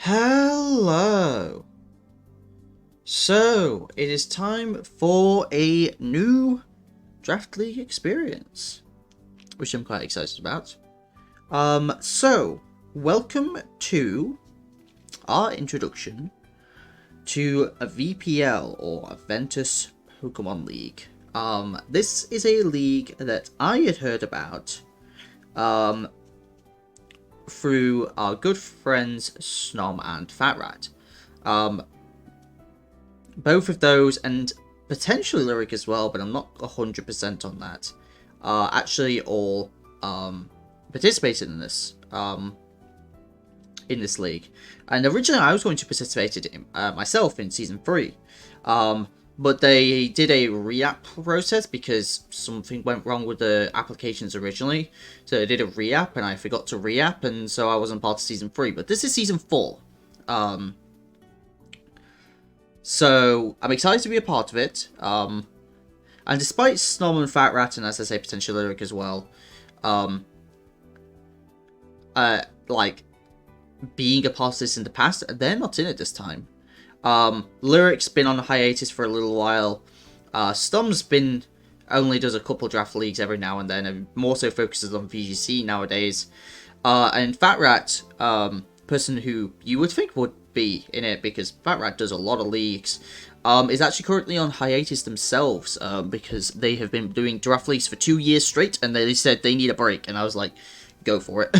Hello! So, it is time for a new Draft League experience, which I'm quite excited about. Welcome to our introduction to a VPL, or a Ventus Pokemon League. This is a league that I had heard about, through our good friends Snom and Fat Rat. Both of those, and potentially Lyric as well, but I'm not 100% on that, actually all participated in this league. And originally I was going to participate in myself in Season 3. But they did a re-app process because something went wrong with the applications originally. So they did a re-app and I forgot to re-app, and so I wasn't part of Season 3. But this is Season 4. So I'm excited to be a part of it. And despite Snom and Fat Rat, and as I say, potential Lyric as well, like, being a part of this in the past, they're not in it this time. Lyric's been on a hiatus for a little while. Stom's only does a couple draft leagues every now and then, and more so focuses on VGC nowadays. And Fat Rat, person who you would think would be in it because Fat Rat does a lot of leagues, is actually currently on hiatus themselves, because they have been doing draft leagues for 2 years straight, and they said they need a break, and I was like, go for it.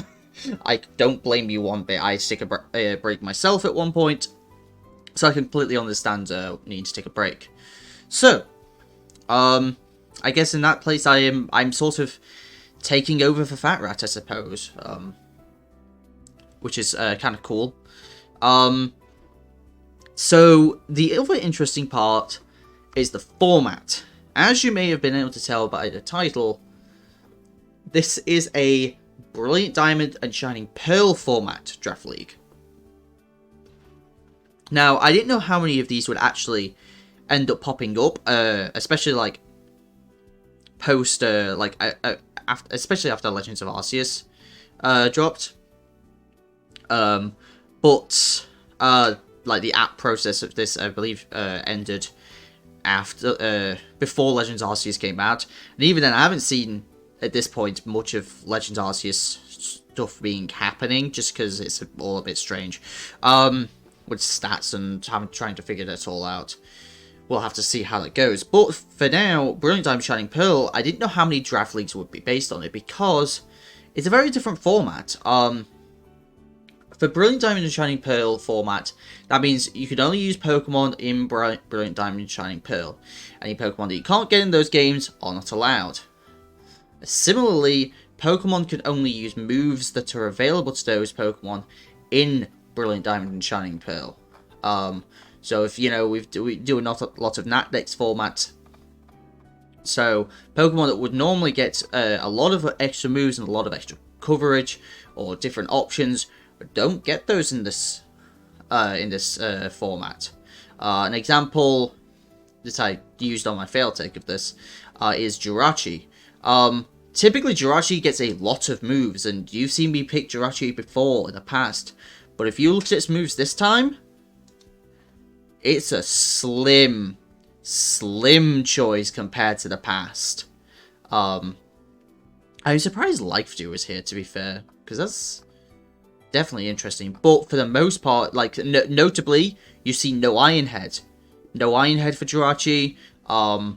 I don't blame you one bit. I took a break myself at one point. So I completely understand needing to take a break. So, I guess in that place I'm sort of taking over for Fat Rat, I suppose. Which is kind of cool. So the other interesting part is the format. As you may have been able to tell by the title, this is a Brilliant Diamond and Shining Pearl format Draft League. Now, I didn't know how many of these would actually end up popping up, especially like post, especially after Legends of Arceus dropped. But like the app process of this, I believe, ended before Legends of Arceus came out, and even then, I haven't seen at this point much of Legends of Arceus stuff happening, just because it's all a bit strange. With stats and trying to figure that all out. We'll have to see how that goes. But for now, Brilliant Diamond Shining Pearl, I didn't know how many draft leagues would be based on it because it's a very different format. For Brilliant Diamond and Shining Pearl format, that means you can only use Pokemon in Brilliant Diamond and Shining Pearl. Any Pokemon that you can't get in those games are not allowed. Similarly, Pokemon can only use moves that are available to those Pokemon in Brilliant Diamond and Shining Pearl. So if, we do a lot of Natdex format. So Pokemon that would normally get a lot of extra moves and a lot of extra coverage or different options don't get those in this format. An example that I used on my fail take of this is Jirachi. Typically Jirachi gets a lot of moves, and you've seen me pick Jirachi before in the past. But if you look at its moves this time, it's a slim choice compared to the past. I'm surprised Life Dew is here, to be fair, because that's definitely interesting. But for the most part, like, notably, you see no Iron Head. No Iron Head for Jirachi. I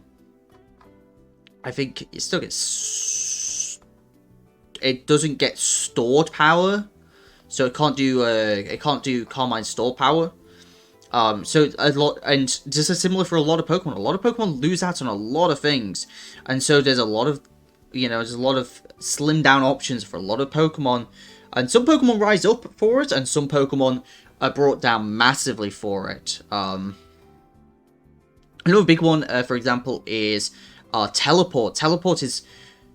think it still gets... It doesn't get stored power. So it can't do Carmine Store power. So a lot, and this is similar for a lot of Pokemon. A lot of Pokemon lose out on a lot of things, and so there's a lot of, there's a lot of slimmed down options for a lot of Pokemon, and some Pokemon rise up for it, and some Pokemon are brought down massively for it. Another big one, for example, is Teleport. Teleport is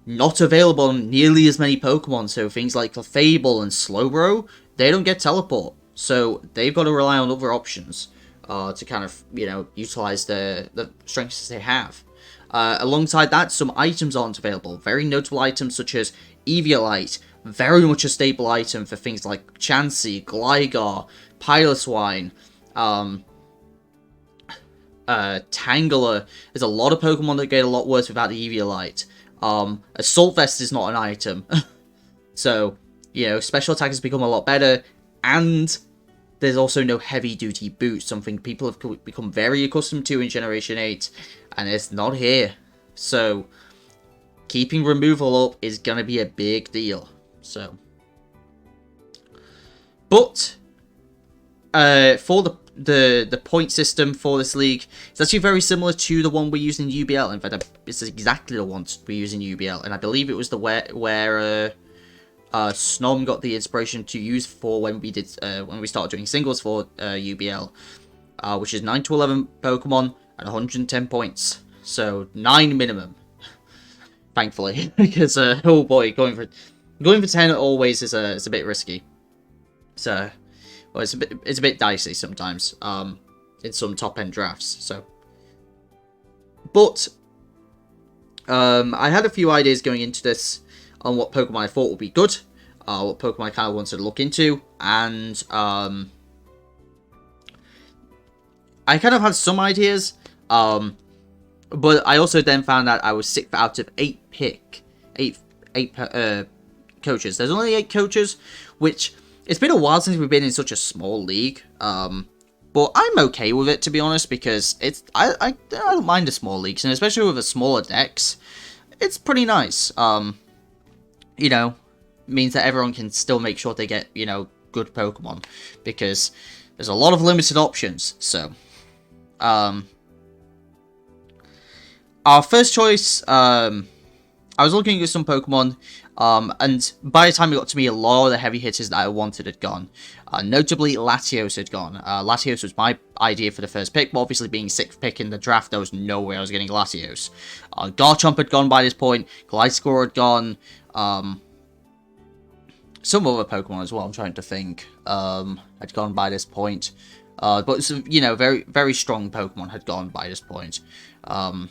not available on nearly as many Pokemon, so things like Clefable and Slowbro, they don't get Teleport, so they've got to rely on other options to kind of, utilize the strengths they have. Alongside that, some items aren't available. Very notable items such as Eviolite, very much a staple item for things like Chansey, Gligar, Piloswine, Tangela. There's a lot of Pokemon that get a lot worse without the Eviolite. Assault Vest is not an item. So, you know, special attack has become a lot better, and there's also no heavy-duty boots, something people have become very accustomed to in Generation 8, and it's not here. So, keeping removal up is going to be a big deal. So, but, for the point system for this league, it's actually very similar to the one we use in UBL. In fact, it's exactly the one we use in UBL, and I believe it was the where Snom got the inspiration to use for when we started doing singles for UBL, which is 9 to 11 Pokemon and 110 points, so 9 minimum. Thankfully, because oh boy, going for 10 always is a bit risky. So, well, it's a bit dicey sometimes in some top end drafts. So, but I had a few ideas going into this on what Pokemon I thought would be good, what Pokemon I kind of wanted to look into, and I kind of had some ideas, but I also then found out I was 6th out of 8 coaches. There's only 8 coaches, which it's been a while since we've been in such a small league, but I'm okay with it, to be honest, because I don't mind the small leagues, and especially with a smaller decks, it's pretty nice. You know, means that everyone can still make sure they get, you know, good Pokemon, because there's a lot of limited options. So, our first choice, I was looking at some Pokemon, and by the time it got to me, a lot of the heavy hitters that I wanted had gone. Notably, Latios had gone. Latios was my idea for the first pick, but obviously being 6th pick in the draft, there was no way I was getting Latios. Garchomp had gone by this point, Gliscor had gone, some other Pokemon as well, I'm trying to think, had gone by this point. But, you know, very, very strong Pokemon had gone by this point. I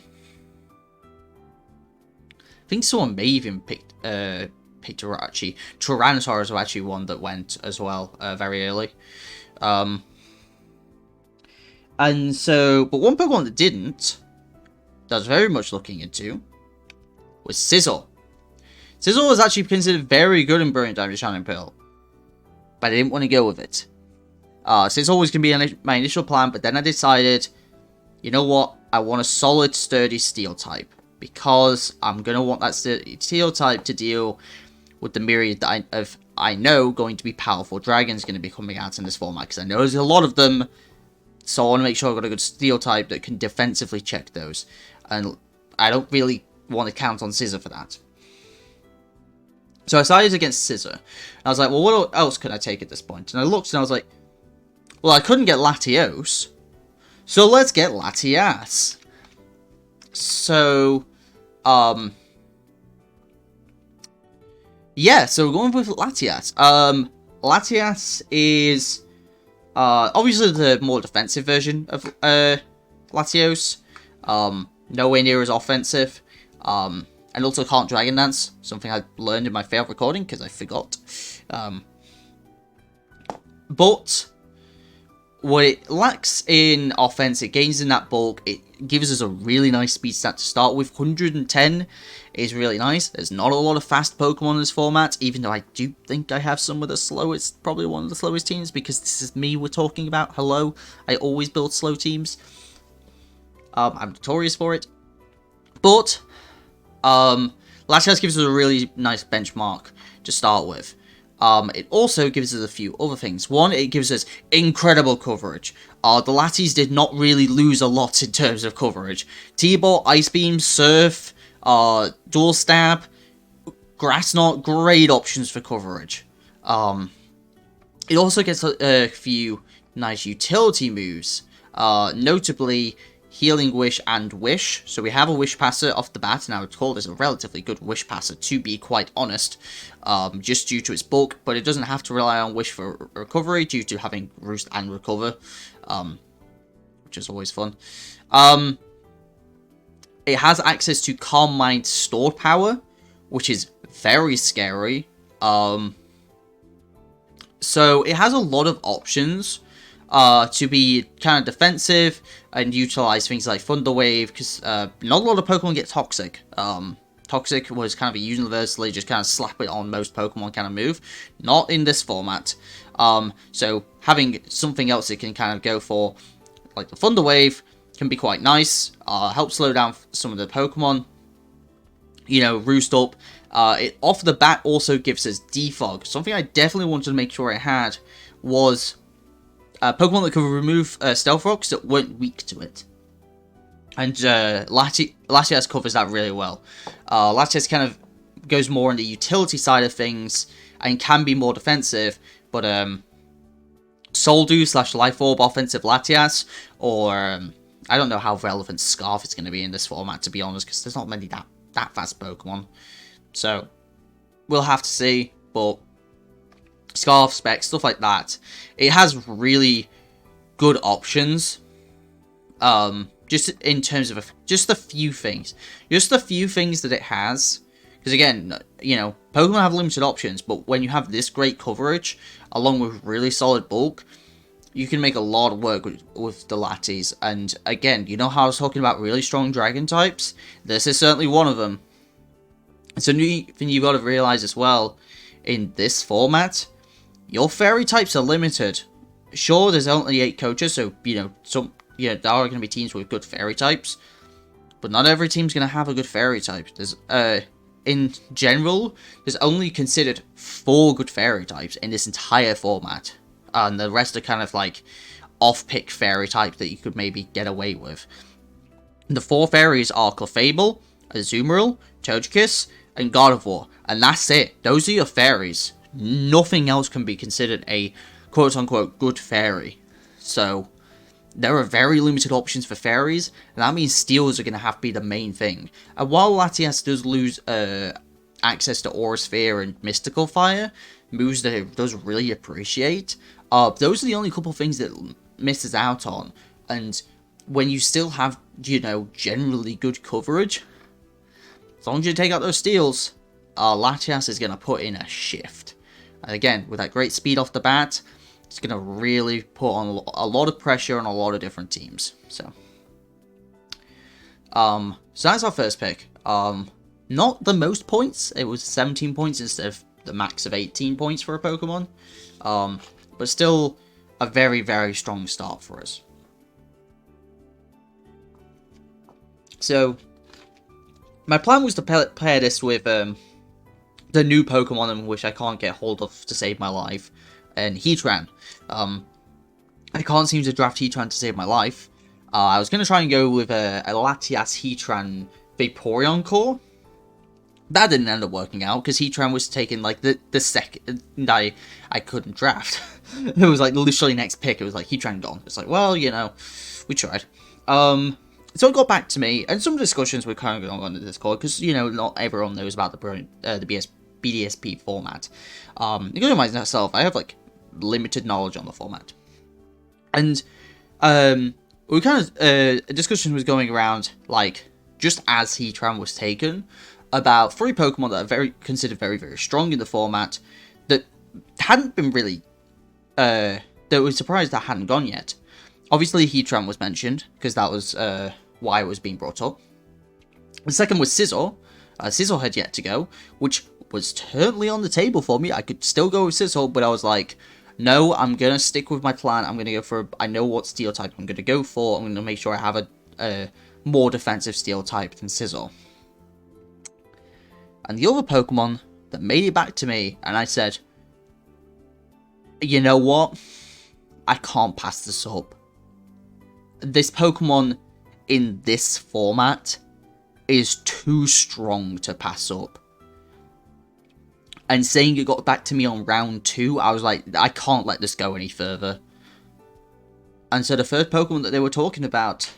think someone may even picked Pictarachi. Tyrannosaurus was actually one that went as well, very early. And so, but one Pokemon that didn't, that I was very much looking into, was Sizzle. Sizzle was actually considered very good in Brilliant Diamond Shining Pearl, but I didn't want to go with it. Sizzle was going to be my initial plan, but then I decided, you know what, I want a solid, sturdy Steel type, because I'm going to want that Steel type to deal with the myriad that I know going to be powerful dragons going to be coming out in this format, because I know there's a lot of them, so I want to make sure I've got a good Steel type that can defensively check those, and I don't really want to count on Scissor for that. So I decided against Scissor. I was like, well, what else could I take at this point? And I looked and I was like, well, I couldn't get Latios, so let's get Latias. So, yeah, so we're going with Latias. Latias is, obviously the more defensive version of, Latios. Nowhere near as offensive. And also can't Dragon Dance, something I learned in my failed recording, because I forgot. But what it lacks in offense, it gains in that bulk. It gives us a really nice speed stat to start with. 110 is really nice. There's not a lot of fast Pokemon in this format, even though I do think I have some of the slowest, probably one of the slowest teams, because this is me we're talking about. Hello, I always build slow teams. I'm notorious for it. But Latias gives us a really nice benchmark to start with. It also gives us a few other things. One, it gives us incredible coverage. The Latias did not really lose a lot in terms of coverage. T-Ball, Ice Beam, Surf, Dual Stab, Grass Knot, great options for coverage. It also gets a few nice utility moves, notably Healing Wish and Wish. So we have a Wish Passer off the bat, and I would call this a relatively good Wish Passer, to be quite honest, just due to its bulk, but it doesn't have to rely on Wish for recovery due to having Roost and Recover, which is always fun. It has access to Calm Mind stored power, which is very scary. So it has a lot of options to be kind of defensive and utilize things like Thunder Wave, because not a lot of Pokemon get Toxic. Toxic was kind of a universally just kind of slap it on most Pokemon kind of move. Not in this format. So having something else it can kind of go for, like the Thunder Wave, can be quite nice. Help slow down some of the Pokemon. You know, Roost Up. It off the bat also gives us Defog. Something I definitely wanted to make sure I had was Pokemon that could remove Stealth Rocks that weren't weak to it. And Latias covers that really well. Latias kind of goes more on the utility side of things and can be more defensive, but Soldew / Life Orb offensive Latias, or I don't know how relevant Scarf is going to be in this format, to be honest, because there's not many that fast Pokemon. So, we'll have to see, but Scarf, Specs, stuff like that. It has really good options. Just in terms of just a few things. Just a few things that it has. Because again, you know, Pokemon have limited options, but when you have this great coverage, along with really solid bulk, you can make a lot of work with the Latias. And again, you know how I was talking about really strong Dragon types? This is certainly one of them. It's a new thing you've got to realize as well. In this format, your Fairy types are limited. Sure, there's only 8 coaches, so, you know, there are going to be teams with good Fairy types. But not every team's going to have a good Fairy type. There's, in general, there's only considered 4 good Fairy types in this entire format. And the rest are kind of like off-pick Fairy types that you could maybe get away with. The 4 fairies are Clefable, Azumarill, Togekiss, and Gardevoir. And that's it. Those are your fairies. Nothing else can be considered a quote-unquote good fairy. So, there are very limited options for fairies, and that means steals are going to have to be the main thing. And while Latias does lose access to Aura Sphere and Mystical Fire, moves that it does really appreciate, those are the only couple things that it misses out on. And when you still have, you know, generally good coverage, as long as you take out those steals, Latias is going to put in a shift. And again, with that great speed off the bat, it's going to really put on a lot of pressure on a lot of different teams. So that's our first pick. Not the most points. It was 17 points instead of the max of 18 points for a Pokemon. But still a very, very strong start for us. So my plan was to pair this with the new Pokemon, which I can't get hold of to save my life, and Heatran. I can't seem to draft Heatran to save my life. I was going to try and go with a Latias Heatran Vaporeon core. That didn't end up working out, because Heatran was taken, like, the second I couldn't draft. It was, like, literally next pick, it was, like, Heatran gone. It's like, well, you know, we tried. So it got back to me, and some discussions were kind of going on in Discord, because, you know, not everyone knows about the BDSP format. Including myself, I have, like, limited knowledge on the format. And, we kind of, a discussion was going around, like, just as Heatran was taken, about 3 Pokemon that are considered very, very strong in the format, that hadn't been really, that was surprised that hadn't gone yet. Obviously, Heatran was mentioned, because that was why it was being brought up. The second was Scizor. Scizor had yet to go, which was totally on the table for me. I could still go with Scizor, but I was like, no, I'm going to stick with my plan. I'm going to go for, I know what Steel type I'm going to go for. I'm going to make sure I have a more defensive Steel type than Scizor. And the other Pokemon that made it back to me, and I said, you know what? I can't pass this up. This Pokemon in this format is too strong to pass up. And saying it got back to me on round 2, I was like, I can't let this go any further. And so the third Pokemon that they were talking about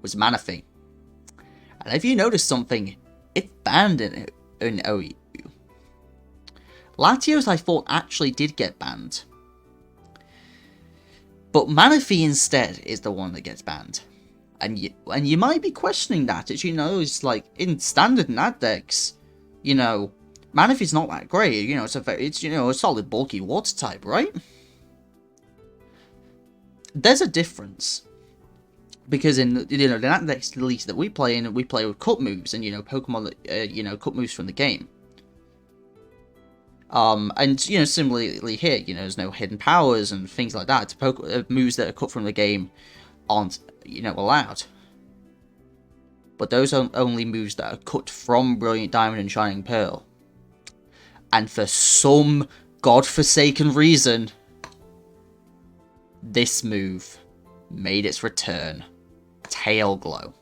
was Manafee. And if you notice something, it's banned in OU. Latios, I thought, actually did get banned. But Manafee instead is the one that gets banned. And you might be questioning that. As you know, it's like in standard Nad decks, you know, Manafee's not that great. You know, it's a solid, bulky water type, right? There's a difference. Because in the next release that we play in, we play with cut moves and Pokemon that cut moves from the game. And similarly here, there's no hidden powers and things like that. Moves that are cut from the game aren't allowed. But those are only moves that are cut from Brilliant Diamond and Shining Pearl. And for some godforsaken reason, this move made its return. Tail Glow.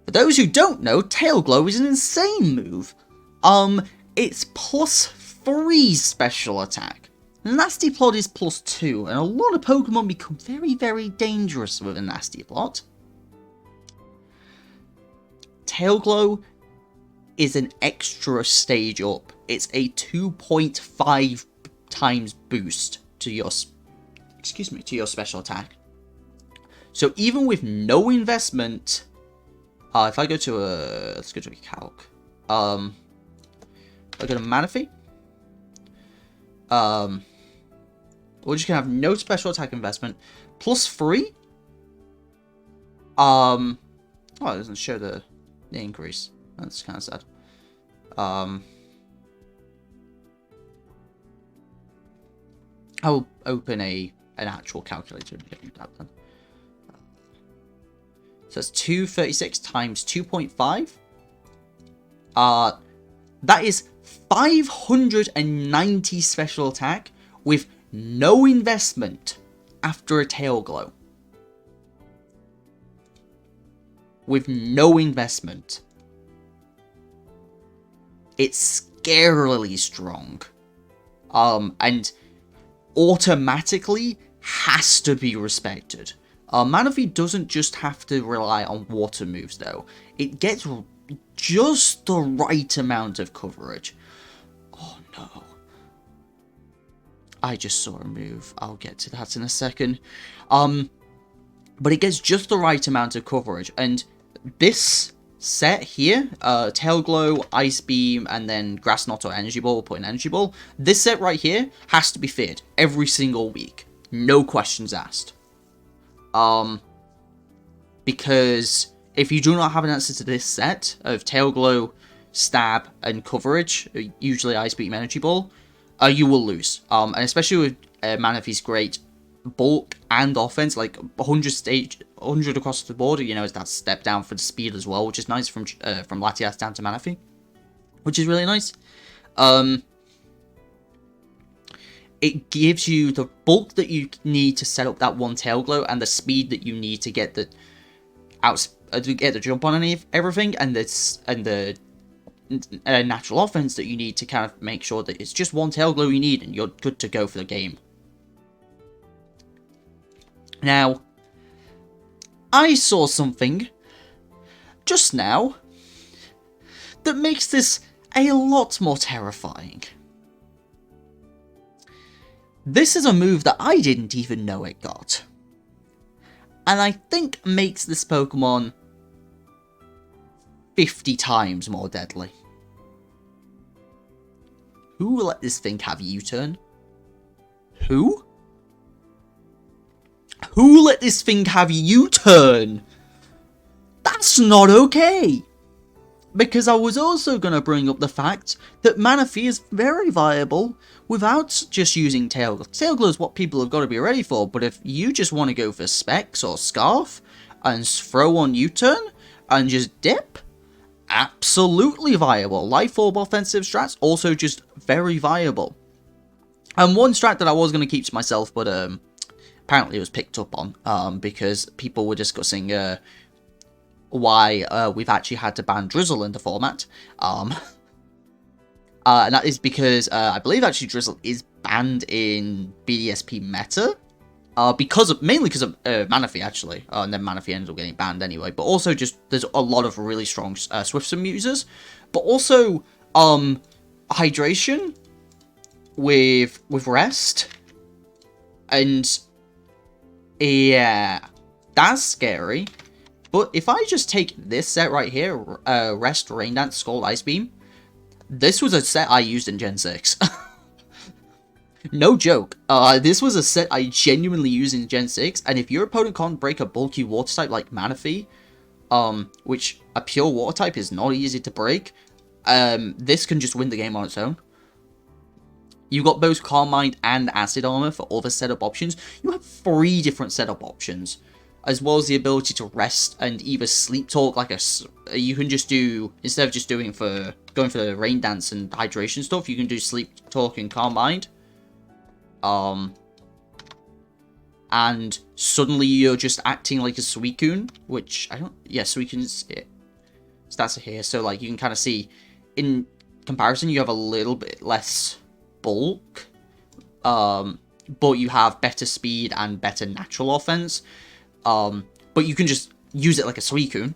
For those who don't know, Tail Glow is an insane move. It's +3 special attack. Nasty Plot is +2, and a lot of Pokemon become very, very dangerous with a Nasty Plot. Tail Glow is an extra stage up. It's a 2.5 times boost to your special attack. So even with no investment, if I go to let's go to a calc. I go to Manafee. We're just gonna have no special attack investment. +3. Oh, it doesn't show the increase. That's kind of sad. I'll open an actual calculator and get that done. So it's 236 times 2.5. That is 590 special attack with no investment after a Tail Glow. With no investment. It's scarily strong. And automatically has to be respected. Manafee doesn't just have to rely on water moves though. It gets just the right amount of coverage. Oh no. I just saw a move. I'll get to that in a second. But it gets just the right amount of coverage. And this set here, Tail Glow, Ice Beam, and then Grass Knot or Energy Ball, we'll put an Energy Ball. This set right here has to be feared every single week. No questions asked. Because if you do not have an answer to this set of Tail Glow, Stab, and coverage, usually Ice Beam, Energy Ball, you will lose. And especially with Manafee's great bulk and offense, like 100 across the board, is that step down for the speed as well, which is nice from Latias down to Manafee, which is really nice. It gives you the bulk that you need to set up that one Tail Glow and the speed that you need to get the jump on everything, and the natural offense that you need to kind of make sure that it's just one Tail Glow you need and you're good to go for the game. Now, I saw something just now that makes this a lot more terrifying. This is a move that I didn't even know it got. And I think makes this Pokemon 50 times more deadly. Who will let this thing have U-turn? Who? Who let this thing have U-turn? That's not okay! Because I was also going to bring up the fact that Manafee is very viable without just using Tail Glow. Tail Glow is what people have got to be ready for, but if you just want to go for Specs or Scarf and throw on U-turn and just dip, absolutely viable. Life Orb offensive strats, also just very viable. And one strat that I was going to keep to myself, but apparently it was picked up on because people were discussing why we've actually had to ban Drizzle in the format. And that is because I believe actually Drizzle is banned in BDSP meta. Mainly because of Manafee actually. And then Manafee ended up getting banned anyway. But also just there's a lot of really strong Swift Swim users. But also Hydration with Rest. And yeah, that's scary. But if I just take this set right here, Rest, Rain Dance, Scald, Ice Beam, this was a set I used in Gen 6. No joke. This was a set I genuinely used in Gen 6, and if your opponent can't break a bulky water type like Manafee, which a pure water type is not easy to break, this can just win the game on its own. You've got both Carmine and Acid Armor for other setup options. You have 3 different setup options, as well as the ability to rest and either sleep talk like you can just do, instead of just going for the rain dance and hydration stuff, you can do sleep talk and Carmine. And suddenly you're just acting like a Suicune, which I don't, yeah, Suicune's stats are here, so like you can kind of see, in comparison, you have a little bit less bulk, but you have better speed and better natural offense, but you can just use it like a Suicune.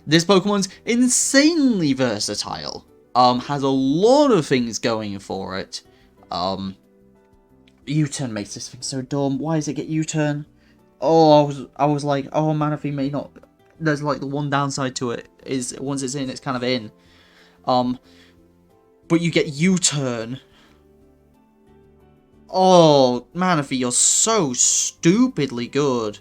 This Pokemon's insanely versatile, has a lot of things going for it. U-turn makes this thing so dumb. Why does it get U-turn? Oh, I was like, oh, Manafee may not. There's like the one downside to it is once it's in, it's kind of in. But you get U-turn. Oh, Manafee, you're so stupidly good.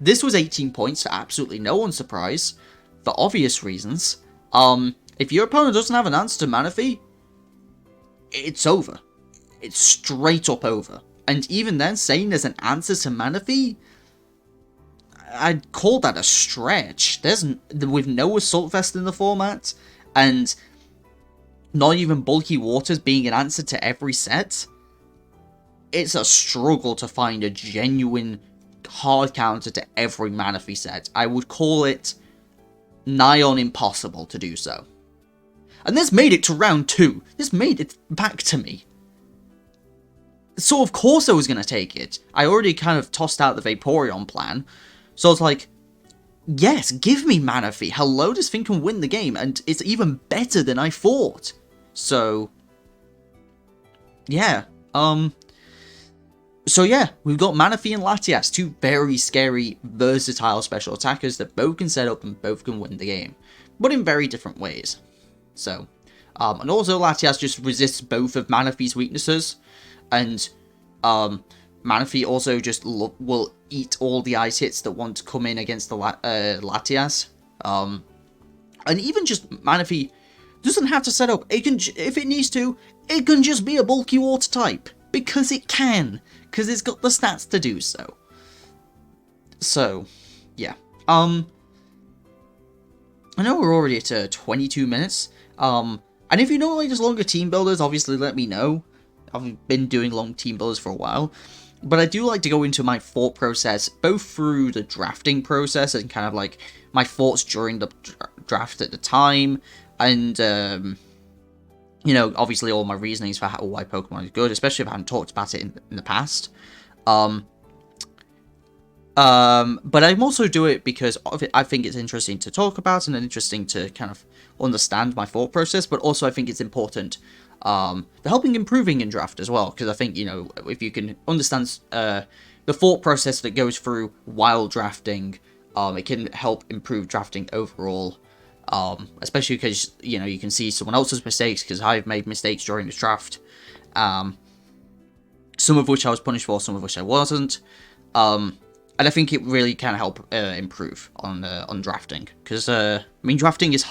This was 18 points to absolutely no one's surprise, for obvious reasons. If your opponent doesn't have an answer to Manafee, it's over. It's straight up over. And even then, saying there's an answer to Manafee, I'd call that a stretch. With no Assault Vest in the format, and not even Bulky Waters being an answer to every set, it's a struggle to find a genuine hard counter to every Manafee set. I would call it nigh on impossible to do so. And this made it to round 2. This made it back to me. So of course I was going to take it. I already kind of tossed out the Vaporeon plan. So I was like, yes, give me Manafee. Hello, this thing can win the game. And it's even better than I thought. So, yeah. So yeah, we've got Manafee and Latias, 2 very scary, versatile special attackers that both can set up and both can win the game. But in very different ways. So, and also Latias just resists both of Manafee's weaknesses. And Manafee also just will eat all the ice hits that want to come in against the Latias. And even just Manafee doesn't have to set up. It can, if it needs to, it can just be a bulky water type. Because it can. Because it's got the stats to do so. So, yeah. I know we're already at 22 minutes. And if you know like just longer team builders, obviously let me know. I've been doing long team builders for a while. But I do like to go into my thought process, both through the drafting process and kind of like my thoughts during the draft at the time. And, you know, obviously all my reasonings for why Pokemon is good, especially if I haven't talked about it in the past. But I also do it because I think it's interesting to talk about and interesting to kind of understand my thought process, but also I think it's important for helping improving in draft as well, because I think, you know, if you can understand the thought process that goes through while drafting, it can help improve drafting overall, especially because, you know, you can see someone else's mistakes, because I've made mistakes during this draft, some of which I was punished for, some of which I wasn't, and I think it really can help improve on drafting, because I mean, drafting is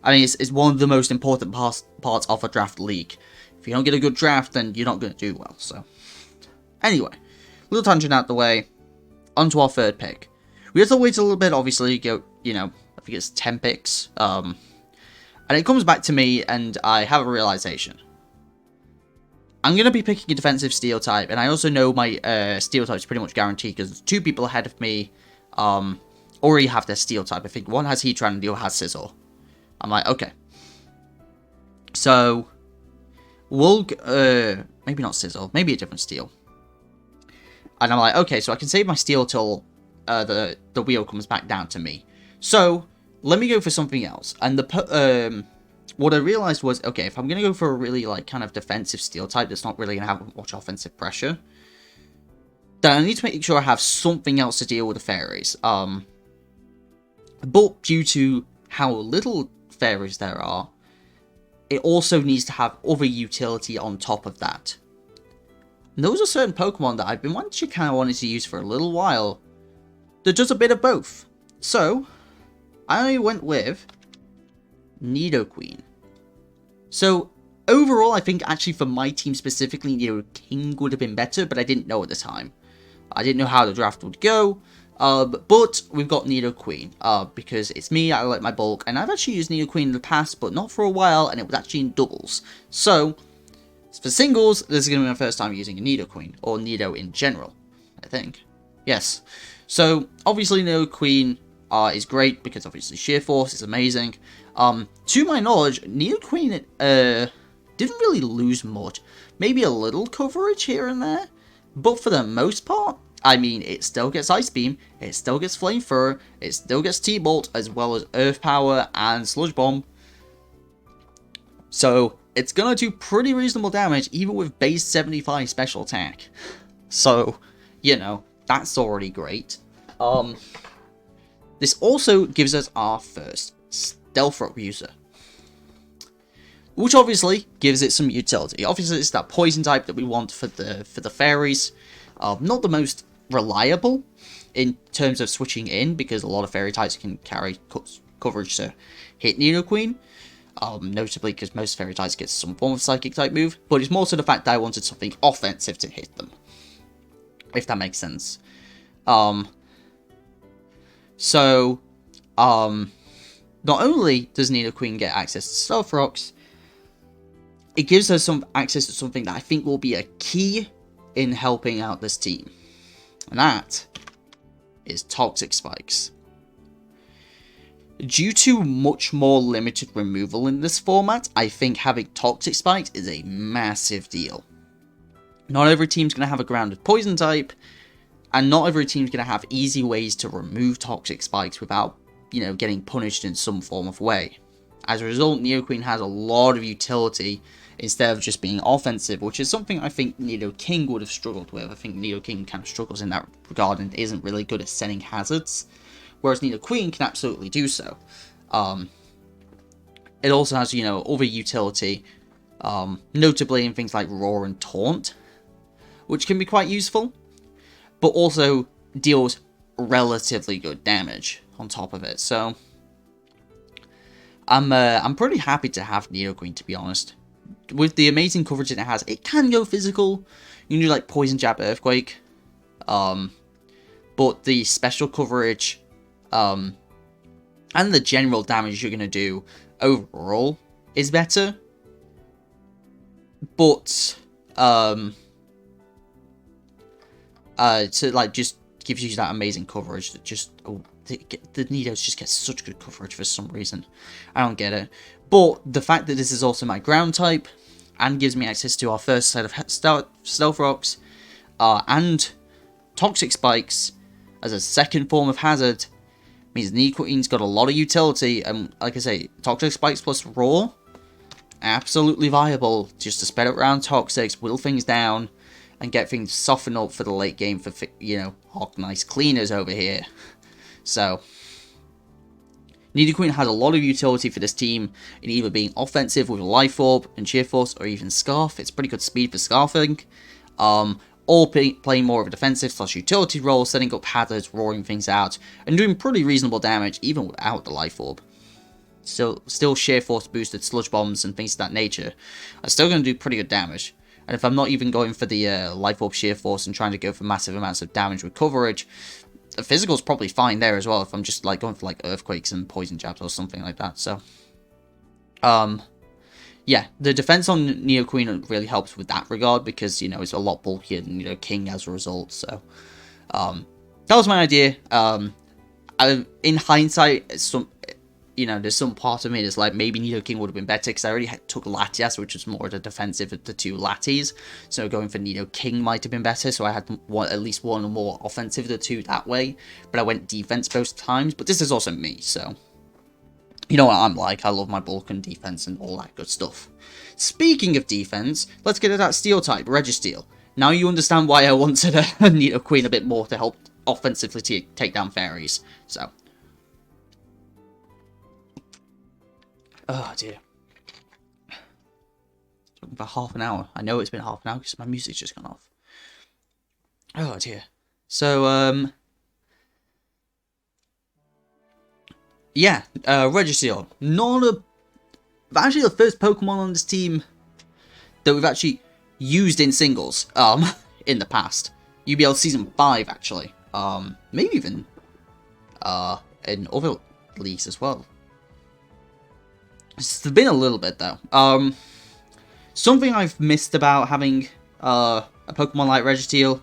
it's one of the most important parts of a draft league. If you don't get a good draft, then you're not going to do well. So, anyway, little tangent out the way, onto our third pick. We have to wait a little bit, obviously, go, you know, I think it's 10 picks, and it comes back to me, and I have a realization. I'm going to be picking a defensive steel type, and I also know my steel type is pretty much guaranteed, because 2 people ahead of me already have their steel type. I think one has Heatran and the other has Sizzle. I'm like, okay. So, we'll, maybe not Sizzle, maybe a different steel. And I'm like, okay, so I can save my steel till the wheel comes back down to me. So, let me go for something else. And what I realized was, okay, if I'm going to go for a really, like, kind of defensive steel type that's not really going to have much offensive pressure, then I need to make sure I have something else to deal with the fairies. But due to how little fairies there are, it also needs to have other utility on top of that. And those are certain Pokemon that I've been wanting to use for a little while that does a bit of both. So, I went with Nidoqueen. So, overall, I think actually for my team specifically, Nidoking would have been better, but I didn't know at the time. I didn't know how the draft would go, but we've got Nidoqueen, because it's me, I like my bulk, and I've actually used Nidoqueen in the past, but not for a while, and it was actually in doubles. So, for singles, this is going to be my first time using a Nidoqueen, or Nido in general, I think. Yes. So, obviously Nidoqueen is great, because obviously Sheer Force is amazing. To my knowledge, Nidoqueen didn't really lose much. Maybe a little coverage here and there, but for the most part, I mean, it still gets Ice Beam, it still gets Flamethrower, it still gets T-Bolt, as well as Earth Power and Sludge Bomb. So, it's gonna do pretty reasonable damage, even with base 75 special attack. So, you know, that's already great. This also gives us our first Stealth Rock user, which obviously gives it some utility. Obviously, it's that poison type that we want for the fairies. Not the most reliable in terms of switching in, because a lot of fairy types can carry coverage to hit Nidoqueen. Notably because most fairy types get some form of psychic type move, but it's more to the fact that I wanted something offensive to hit them, if that makes sense. Not only does Nidoqueen get access to Stealth Rocks, it gives us some access to something that I think will be a key in helping out this team, and that is Toxic Spikes. Due to much more limited removal in this format, I think having Toxic Spikes is a massive deal. Not every team's going to have a grounded poison type, and not every team's going to have easy ways to remove Toxic Spikes without, getting punished in some form of way. As a result, Nidoqueen has a lot of utility instead of just being offensive, which is something I think Nidoking would have struggled with. I think Nidoking kind of struggles in that regard and isn't really good at setting hazards, whereas Nidoqueen can absolutely do so. It also has, other utility, notably in things like Roar and Taunt, which can be quite useful, but also deals relatively good damage on top of it. So I'm pretty happy to have Nidoqueen, to be honest. With the amazing coverage that it has, it can go physical. You can do like Poison Jab, Earthquake, but the special coverage and the general damage you're gonna do overall is better. But to just gives you that amazing coverage that just the Nidos just get such good coverage for some reason. I don't get it. But the fact that this is also my ground type and gives me access to our first set of Stealth Rocks and Toxic Spikes as a second form of hazard means Nidoqueen's got a lot of utility. And like I say, Toxic Spikes plus Roar, absolutely viable just to spread it around Toxics, whittle things down, and get things softened up for the late game for, Hawk Nice Cleaners over here. So, Nidoqueen has a lot of utility for this team in either being offensive with Life Orb and Sheer Force, or even Scarf. It's pretty good speed for Scarfing. Or playing more of a defensive / utility role, setting up hazards, roaring things out, and doing pretty reasonable damage even without the Life Orb. Still Sheer Force boosted Sludge Bombs and things of that nature are still going to do pretty good damage. And if I'm not even going for the Life Orb Sheer Force and trying to go for massive amounts of damage with coverage, the physical's probably fine there as well if I'm just going for Earthquakes and Poison Jabs or something like that. So, yeah, the defense on Nidoqueen really helps with that regard because, it's a lot bulkier than King as a result. So, that was my idea. In hindsight, there's some part of me that's like, maybe Nidoking would have been better because I already took Latias, which was more of the defensive of the two Latias. So going for Nidoking might have been better. So I had at least one or more offensive of the two that way. But I went defense both times. But this is also me, so you know what I'm like. I love my bulk and defense and all that good stuff. Speaking of defense, let's get to that Steel type, Registeel. Now you understand why I wanted a Nidoqueen a bit more to help offensively take down fairies. So, Oh dear. It's been about half an hour. I know it's been half an hour because my music's just gone off. Oh dear. So, yeah, Registeel. Actually the first Pokemon on this team that we've actually used in singles, in the past. UBL Season 5, actually. Maybe even, in other leagues as well. It's been a little bit, though. Something I've missed about having, a Pokemon like Registeel,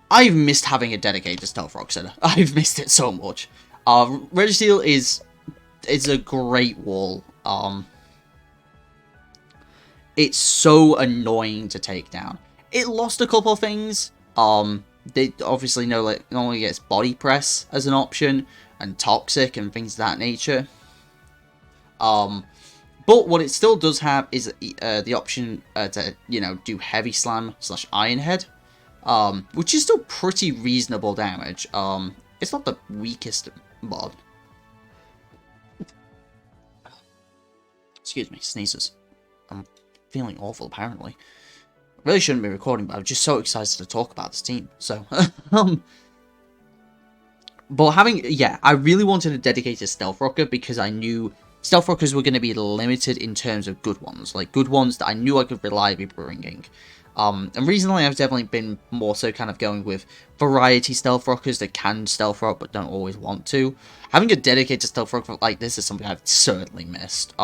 I've missed having a dedicated Stealth Rock Center. I've missed it so much. Registeel is a great wall. It's so annoying to take down. It lost a couple of things. They obviously know like not only gets body press as an option and toxic and things of that nature. But what it still does have is the option to do heavy slam / iron head, which is still pretty reasonable damage. It's not the weakest mod. Excuse me, sneezes. I'm feeling awful apparently. Really shouldn't be recording, but I'm just so excited to talk about this team. So, but I really wanted a dedicated Stealth Rocker because I knew Stealth Rockers were going to be limited in terms of good ones. Like, good ones that I knew I could reliably be bringing. And recently I've definitely been more so kind of going with variety Stealth Rockers that can Stealth Rock but don't always want to. Having a dedicated Stealth Rocker like this is something I've certainly missed.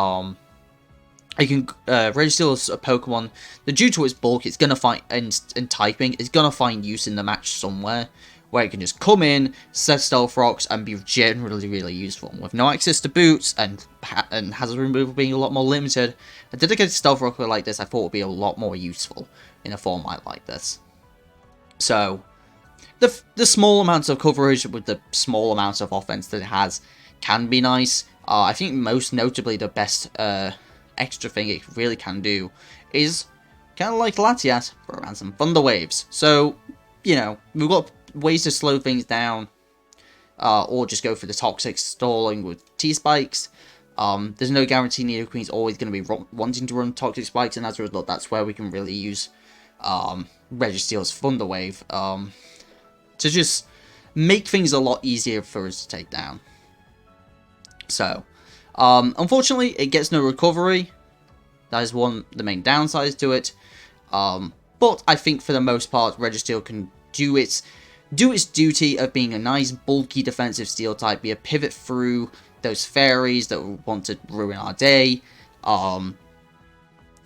Registeel is a Pokemon that, due to its bulk, it's gonna find and typing, it's gonna find use in the match somewhere, where it can just come in, set Stealth Rocks, and be generally really useful. With no access to boots and hazard removal being a lot more limited, a dedicated Stealth Rocker like this I thought would be a lot more useful in a format like this. So, the small amounts of coverage with the small amounts of offense that it has can be nice. I think most notably the best extra thing it really can do is kind of like Latias, throw around some Thunder Waves. So, we've got ways to slow things down, or just go for the toxic stalling with T-Spikes. There's no guarantee Nidoqueen's always going to be wanting to run toxic spikes, and as a result, that's where we can really use Registeel's Thunder Wave to just make things a lot easier for us to take down. So, unfortunately, it gets no recovery. That is the main downside to it. But I think for the most part, Registeel can do its duty of being a nice, bulky defensive steel type, be a pivot through those fairies that want to ruin our day.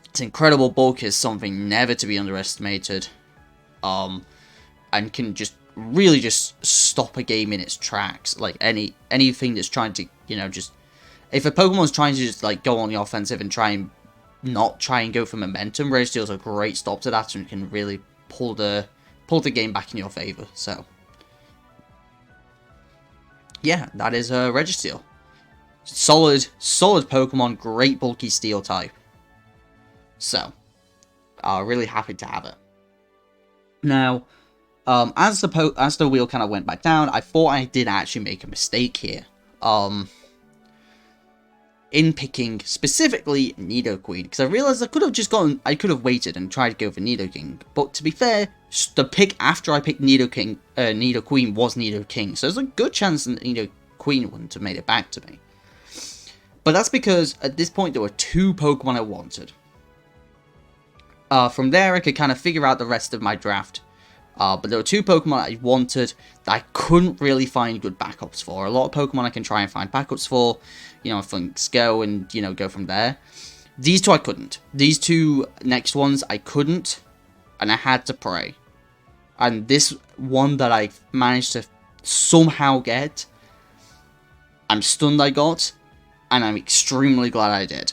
Its incredible bulk is something never to be underestimated. And can just really just stop a game in its tracks. Like anything that's trying to, just... If a Pokemon's trying to just like go on the offensive and not try and go for momentum, Registeel's a great stop to that and can really pull the game back in your favor. So, yeah, that is Registeel. Solid Pokemon, great bulky steel type. So, really happy to have it. Now, as the wheel kind of went back down, I thought I did actually make a mistake here. In picking specifically Nidoqueen, because I realized I could have waited and tried to go for Nidoking. But to be fair, the pick after I picked Nidoqueen was Nidoking, so there's a good chance that Nidoqueen wouldn't have made it back to me. But that's because at this point there were two Pokemon I wanted. From there I could kind of figure out the rest of my draft. But there were two Pokemon I wanted that I couldn't really find good backups for. A lot of Pokemon I can try and find backups for, things go and, go from there. These two I couldn't. These two next ones I couldn't, and I had to pray. And this one that I managed to somehow get, I'm stunned I got, and I'm extremely glad I did.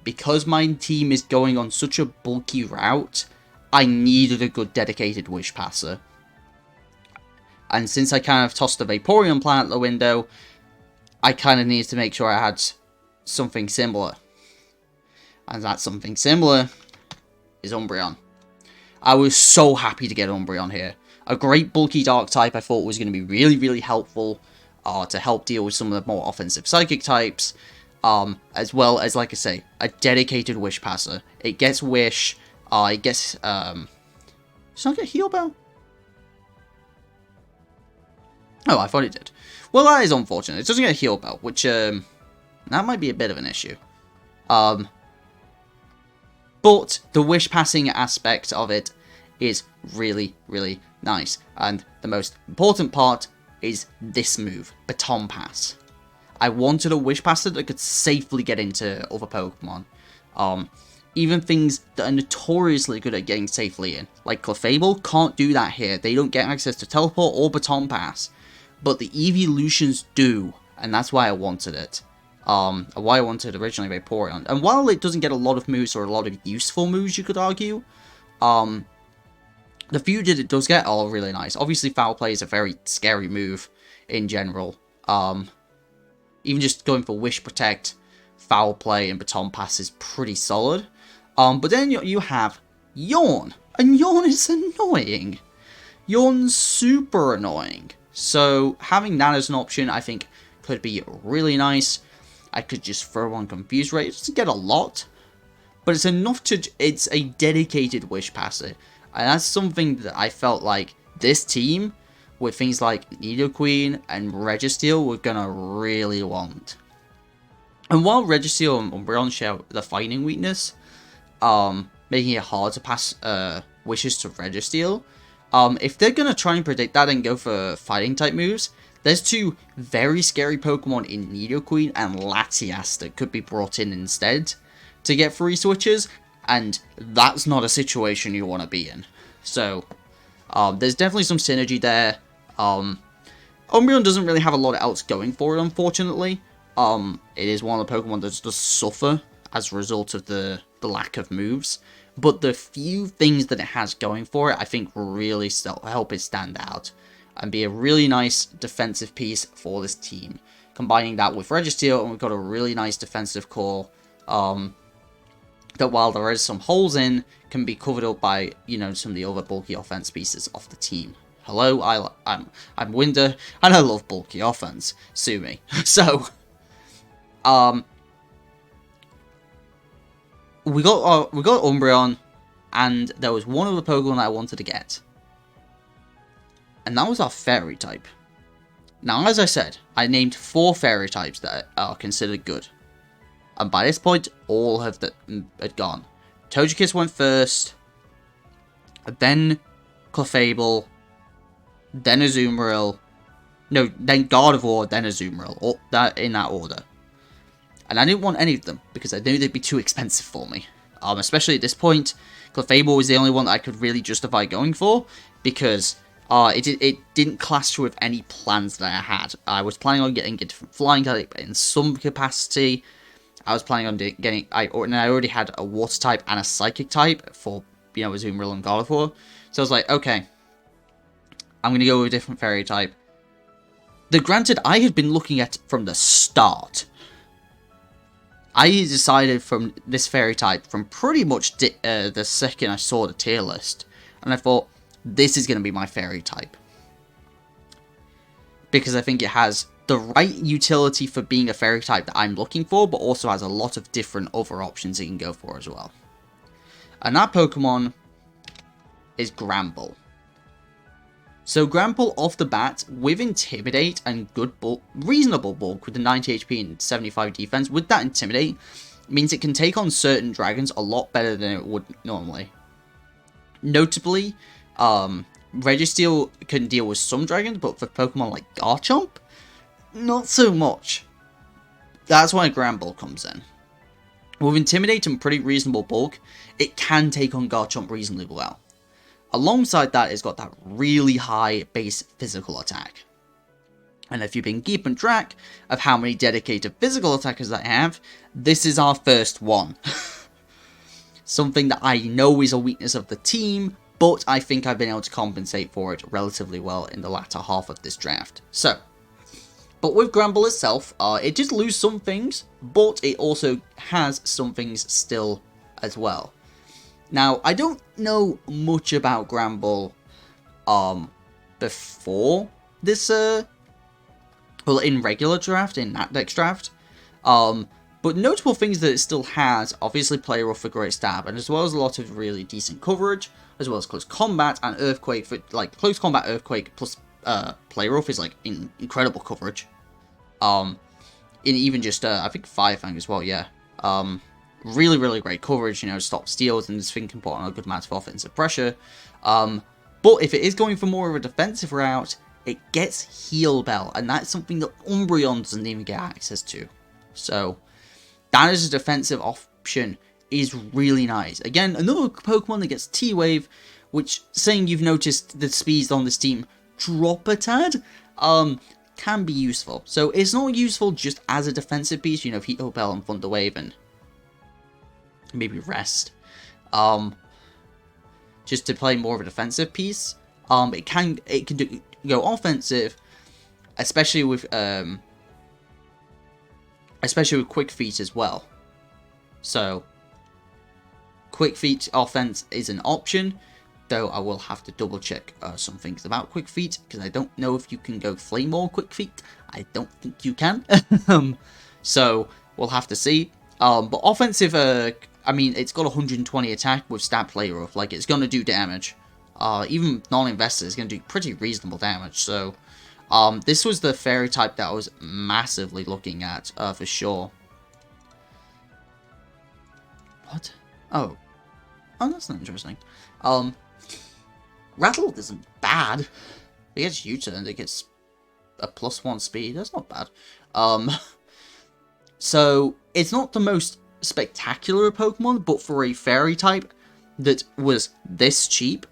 Because my team is going on such a bulky route, I needed a good dedicated Wish Passer. And since I kind of tossed the Vaporeon plant out the window, I kind of needed to make sure I had something similar. And that something similar is Umbreon. I was so happy to get Umbreon here. A great bulky dark type I thought was going to be really, really helpful to help deal with some of the more offensive psychic types. as well as, like I say, a dedicated Wish Passer. It gets Wish, it gets, does not get Heal Bell? Oh, I thought it did. Well, that is unfortunate. It doesn't get a Heal Bell, which, that might be a bit of an issue. But the Wish Passing aspect of it is really, really nice. And the most important part is this move, Baton Pass. I wanted a Wish Passer that could safely get into other Pokemon. Even things that are notoriously good at getting safely in, like Clefable, can't do that here. They don't get access to Teleport or Baton Pass. But the Evolutions do, and that's why I wanted it. Why I wanted originally Vaporeon. And while it doesn't get a lot of moves, or a lot of useful moves, you could argue, the few that it does get are really nice. Obviously, Foul Play is a very scary move in general. Even just going for Wish Protect, Foul Play, and Baton Pass is pretty solid. But then you have Yawn. And Yawn is annoying. Yawn's super annoying. So having that as an option, I think, could be really nice. I could just throw on Confuse Ray. It doesn't get a lot, but it's enough to... It's a dedicated Wish Passer. And that's something that I felt like this team, with things like Nidoqueen and Registeel, were gonna really want. And while Registeel and Umbreon share the fighting weakness, making it hard to pass wishes to Registeel, if they're gonna try and predict that and go for fighting type moves, there's two very scary Pokemon in Nidoqueen and Latias that could be brought in instead to get free switches, and that's not a situation you want to be in. So, there's definitely some synergy there. Umbreon doesn't really have a lot else going for it, unfortunately. It is one of the Pokemon that does suffer as a result of the lack of moves. But the few things that it has going for it, I think, really help it stand out. And be a really nice defensive piece for this team. Combining that with Registeel, and we've got a really nice defensive core. That while there is some holes in, can be covered up by, you know, some of the other bulky offense pieces of the team. Hello, I'm Winder, and I love bulky offense. Sue me. So, we got Umbreon, and there was one other Pokemon that I wanted to get. And that was our Fairy type. Now, as I said, I named 4 Fairy types that are considered good. And by this point, all had gone. Togekiss went first, then Clefable, then Azumarill, no, then Gardevoir, then Azumarill, in that order. And I didn't want any of them, because I knew they'd be too expensive for me. Especially at this point, Clefable was the only one that I could really justify going for, because it didn't clash with any plans that I had. I was planning on getting a different flying type in some capacity. I was planning on getting... I already had a water type and a psychic type for, you know, Azumarill and Gardevoir. So I was like, okay, I'm going to go with a different fairy type. Granted, I had been looking at from the start. I decided from this fairy type from pretty much the second I saw the tier list. And I thought, this is going to be my fairy type. Because I think it has the right utility for being a fairy type that I'm looking for, but also has a lot of different other options it can go for as well. And that Pokemon is Gramble. So Gramble off the bat, with Intimidate and good bulk, reasonable bulk with the 90 HP and 75 defense, with that Intimidate, means it can take on certain dragons a lot better than it would normally. Notably, Registeel can deal with some dragons, but for Pokemon like Garchomp, not so much. That's why Gramble comes in. With Intimidate and pretty reasonable bulk, it can take on Garchomp reasonably well. Alongside that, it's got that really high base physical attack. And if you've been keeping track of how many dedicated physical attackers I have, this is our first one. Something that I know is a weakness of the team, but I think I've been able to compensate for it relatively well in the latter half of this draft. So, but with Gramble itself, it did lose some things, but it also has some things still as well. Now, I don't know much about Gramble before this, well, in regular draft, in that next draft, but But notable things that it still has, obviously Play Rough for great stab, and as well as a lot of really decent coverage, as well as close combat and Earthquake for, like, close combat Earthquake plus Play Rough is, like, incredible coverage. In even just, I think Fire Fang as well, yeah. Really, really great coverage, you know, stop steals and just think can put on a good amount of offensive pressure. But if it is going for more of a defensive route, it gets Heal Bell, and that's something that Umbreon doesn't even get access to. So, that as a defensive option is really nice. Again, another Pokemon that gets T-Wave, which, saying you've noticed the speeds on this team drop a tad, can be useful. So, it's not useful just as a defensive piece, you know, Heal Bell and Thunder Wave and maybe Rest. Just to play more of a defensive piece. It can go offensive, especially with Quick Feet as well. So, Quick Feet offense is an option, though I will have to double check some things about Quick Feet, because I don't know if you can go Flame or Quick Feet. I don't think you can. So, we'll have to see. But offensive, I mean, it's got 120 attack with Stab Play Rough. Like, it's going to do damage. Even non-investor is going to do pretty reasonable damage. So, this was the Fairy type that I was massively looking at, for sure. What? Oh, that's not interesting. Rattle isn't bad. It gets UTurn, it gets a +1 speed. That's not bad. So, it's not the most spectacular Pokemon, but for a Fairy type that was this cheap,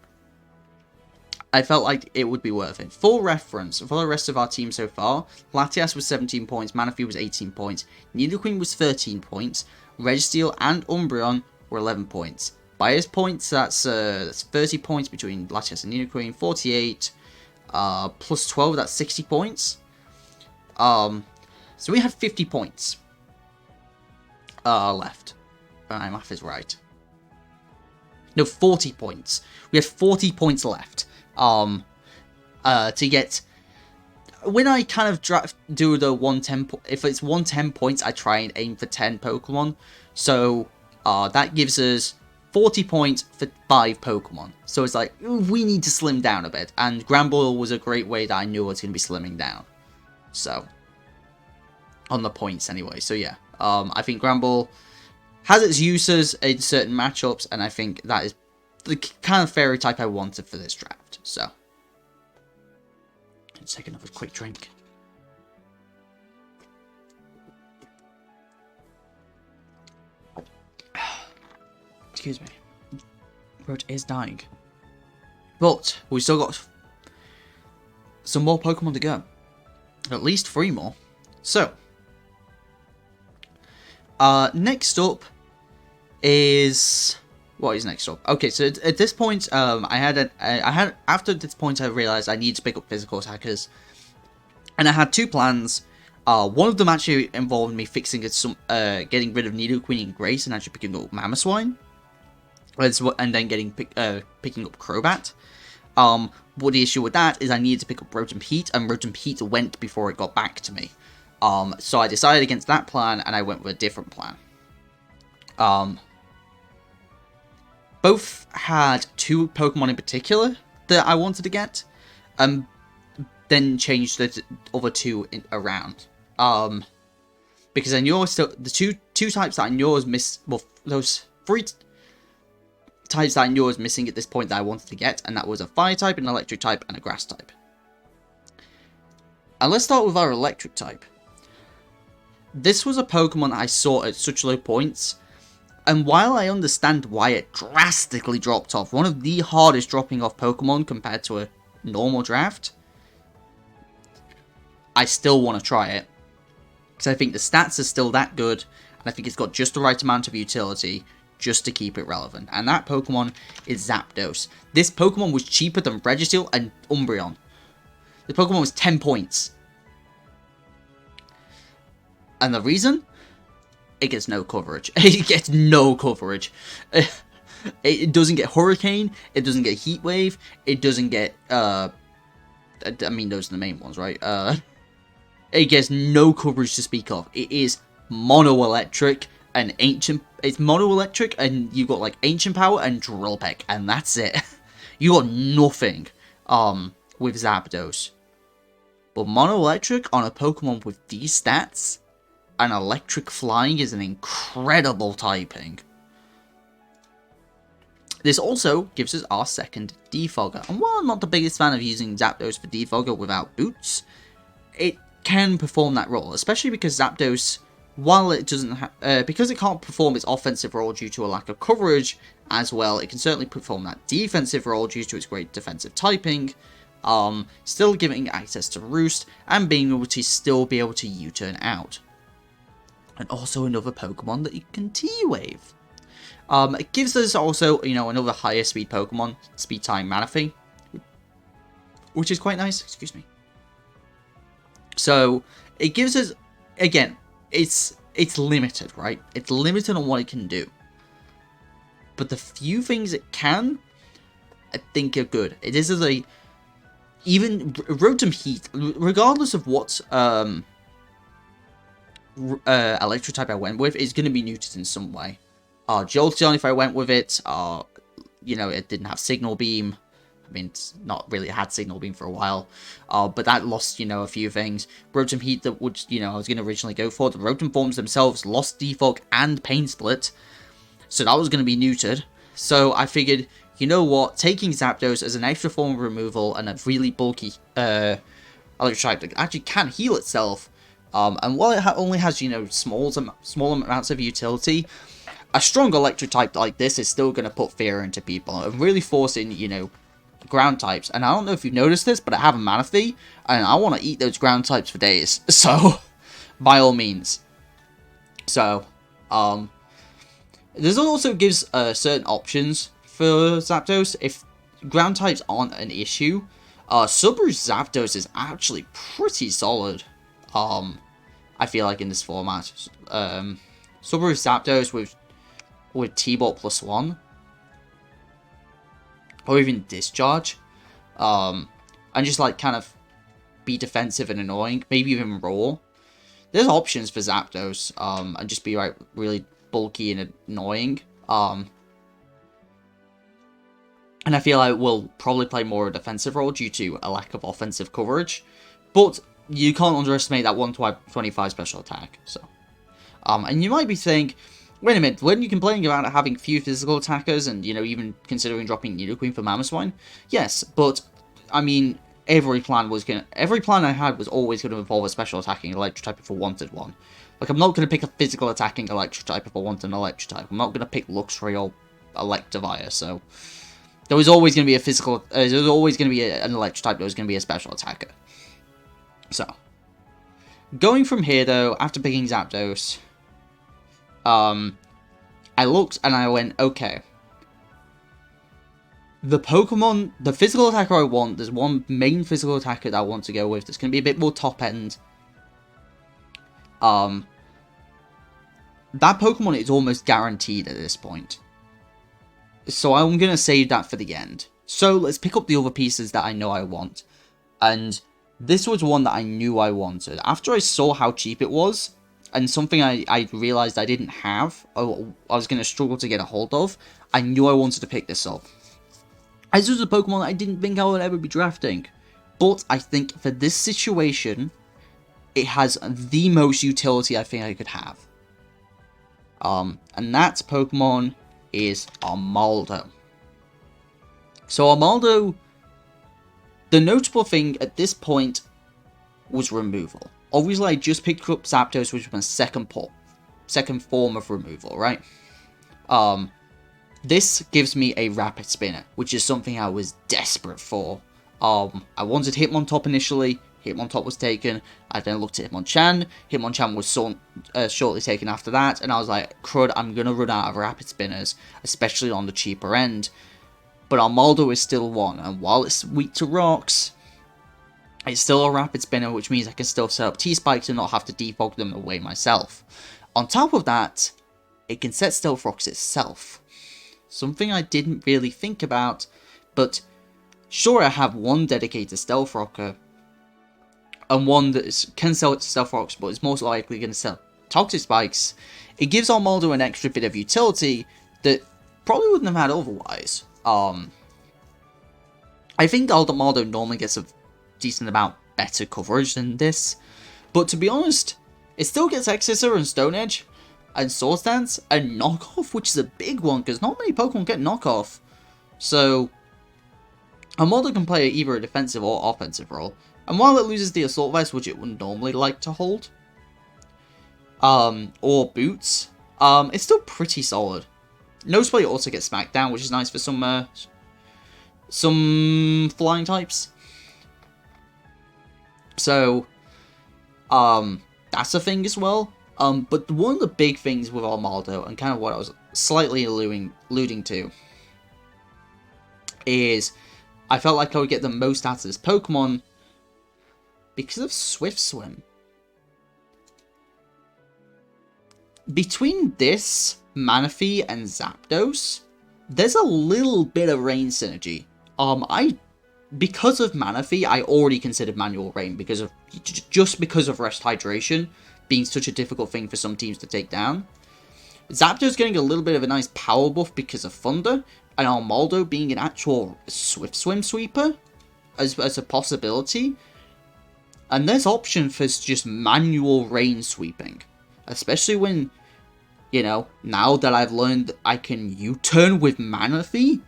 I felt like it would be worth it. For reference, for the rest of our team so far, Latias was 17 points, Manafee was 18 points, Nidoqueen was 13 points, Registeel and Umbreon were 11 points. Bias points, that's 30 points between Latias and Nidoqueen, 48, plus 12, that's 60 points. So we had 50 points left. My math is right. No, 40 points. We had 40 points left. To get, when I kind of do the 110, if it's 110 points, I try and aim for 10 Pokemon. So, that gives us 40 points for 5 Pokemon. So it's like, we need to slim down a bit. And Gramble was a great way that I knew I was going to be slimming down. So, on the points anyway. So yeah, I think Gramble has its uses in certain matchups, and I think that is the kind of Fairy type I wanted for this draft. So, let's take another quick drink. Excuse me. Throat is dying. But we still got some more Pokemon to go. At least 3 more. So, next up is... What is next up? Okay, so at this point, after this point I realized I need to pick up physical attackers. And I had 2 plans. One of them actually involved me fixing getting rid of Nidoqueen and Grace and actually picking up Mamoswine. And then picking up Crobat. But the issue with that is I needed to pick up Rotom Heat, and Rotom Heat went before it got back to me. So I decided against that plan, and I went with a different plan. Both had 2 Pokemon in particular that I wanted to get, and then changed the other 2 around. Because I knew the two types that I knew was those 3 types that I knew was missing at this point that I wanted to get, and that was a Fire type, an Electric type, and a Grass type. And let's start with our Electric type. This was a Pokemon that I saw at such low points, and while I understand why it drastically dropped off, one of the hardest dropping off Pokemon compared to a normal draft, I still want to try it. Because I think the stats are still that good, and I think it's got just the right amount of utility just to keep it relevant. And that Pokemon is Zapdos. This Pokemon was cheaper than Registeel and Umbreon. The Pokemon was 10 points. And the reason? It gets no coverage. It gets no coverage. It doesn't get Hurricane. It doesn't get Heat Wave. It doesn't get, I mean, those are the main ones, right? It gets no coverage to speak of. It is mono electric and ancient. It's mono electric, and you've got like ancient power and drill peck, and that's it. You got nothing with Zapdos. But mono electric on a Pokemon with these stats and electric flying is an incredible typing. This also gives us our second defogger. And while I'm not the biggest fan of using Zapdos for defogger without boots, it can perform that role, especially because Zapdos, while it doesn't because it can't perform its offensive role due to a lack of coverage as well, it can certainly perform that defensive role due to its great defensive typing, still giving access to Roost and being able to U-turn out. And also another Pokemon that you can T-Wave. It gives us also, another higher speed Pokemon, Speed Time Manafee, which is quite nice, excuse me. So, it gives us, again, it's limited, right? It's limited on what it can do. But the few things it can, I think are good. It is as even Rotom Heat, regardless of what electric type I went with, is going to be neutered in some way. Jolteon, if I went with it, it didn't have Signal Beam. I mean, it's not really had Signal Beam for a while. But that lost, a few things. Rotom Heat that would, I was going to originally go for. The Rotom forms themselves lost Defog and Pain Split. So that was going to be neutered. So I figured, you know what, taking Zapdos as an extra form of removal and a really bulky electric type that actually can heal itself. And while it only has, small amounts of utility, a strong electric type like this is still going to put fear into people and really force in, ground types. And I don't know if you've noticed this, but I have a Manafee, and I want to eat those ground types for days. So, by all means. So, this also gives certain options for Zapdos. If ground types aren't an issue, Subaroo's Zapdos is actually pretty solid. I feel like in this format. Subaroo's Zapdos with T-Bot +1. Or even Discharge. And just like kind of be defensive and annoying. Maybe even Roar. There's options for Zapdos. And just be like really bulky and annoying. And I feel like we'll probably play more a defensive role due to a lack of offensive coverage. But you can't underestimate that 125 special attack. So, and you might be saying, wait a minute, weren't you complaining about having few physical attackers and, even considering dropping Nidoqueen for Mamoswine? Yes, but, I mean, every plan I had was always going to involve a special attacking electric type if I wanted one. Like, I'm not going to pick a physical attacking electric type if I want an electric type. I'm not going to pick Luxray or Electivire, so there was always going to be there was always going to be an electric type that was going to be a special attacker. So, going from here though, after picking Zapdos, I looked and I went, okay, the physical attacker I want, there's one main physical attacker that I want to go with that's going to be a bit more top end. That Pokemon is almost guaranteed at this point. So I'm going to save that for the end. So let's pick up the other pieces that I know I want. And this was one that I knew I wanted. After I saw how cheap it was, and something I realized I didn't have, or I was going to struggle to get a hold of, I knew I wanted to pick this up. This was a Pokemon I didn't think I would ever be drafting. But I think for this situation, it has the most utility I think I could have. And that Pokemon is Armando. So Armando, the notable thing at this point was removal. Obviously, I just picked up Zapdos, which was my second form of removal, right? This gives me a Rapid Spinner, which is something I was desperate for. I wanted Hitmontop initially. Hitmontop was taken. I then looked at Hitmonchan. Hitmonchan was shortly taken after that, and I was like, crud, I'm going to run out of Rapid Spinners, especially on the cheaper end. But Armando is still one, and while it's weak to rocks, it's still a Rapid Spinner, which means I can still set up T-Spikes and not have to defog them away myself. On top of that, it can set Stealth Rocks itself. Something I didn't really think about, but sure, I have one dedicated Stealth Rocker, and one that can sell Stealth Rocks, but is most likely going to Toxic Spikes, it gives Armando an extra bit of utility that probably wouldn't have had otherwise. I think Armando normally gets a decent amount better coverage than this, but to be honest, it still gets X-Scissor and Stone Edge, and Swords Dance, and Knockoff, which is a big one, because not many Pokemon get Knockoff. So, Armando can play either a defensive or offensive role, and while it loses the Assault Vest, which it would normally like to hold, or Boots, it's still pretty solid. Noseblade also gets Smackdown, which is nice for some flying types. So, that's a thing as well. But one of the big things with Armando, and kind of what I was slightly alluding to, is I felt like I would get the most out of this Pokemon because of Swift Swim. Between this, Manafee, and Zapdos, there's a little bit of rain synergy. Because of Manafee, I already considered Manual Rain just because of Rest Hydration being such a difficult thing for some teams to take down. Zapdos getting a little bit of a nice power buff because of Thunder, and Armando being an actual Swift Swim sweeper as a possibility. And there's option for just Manual Rain sweeping, especially when, you know, now that I've learned I can U-turn with Manafee,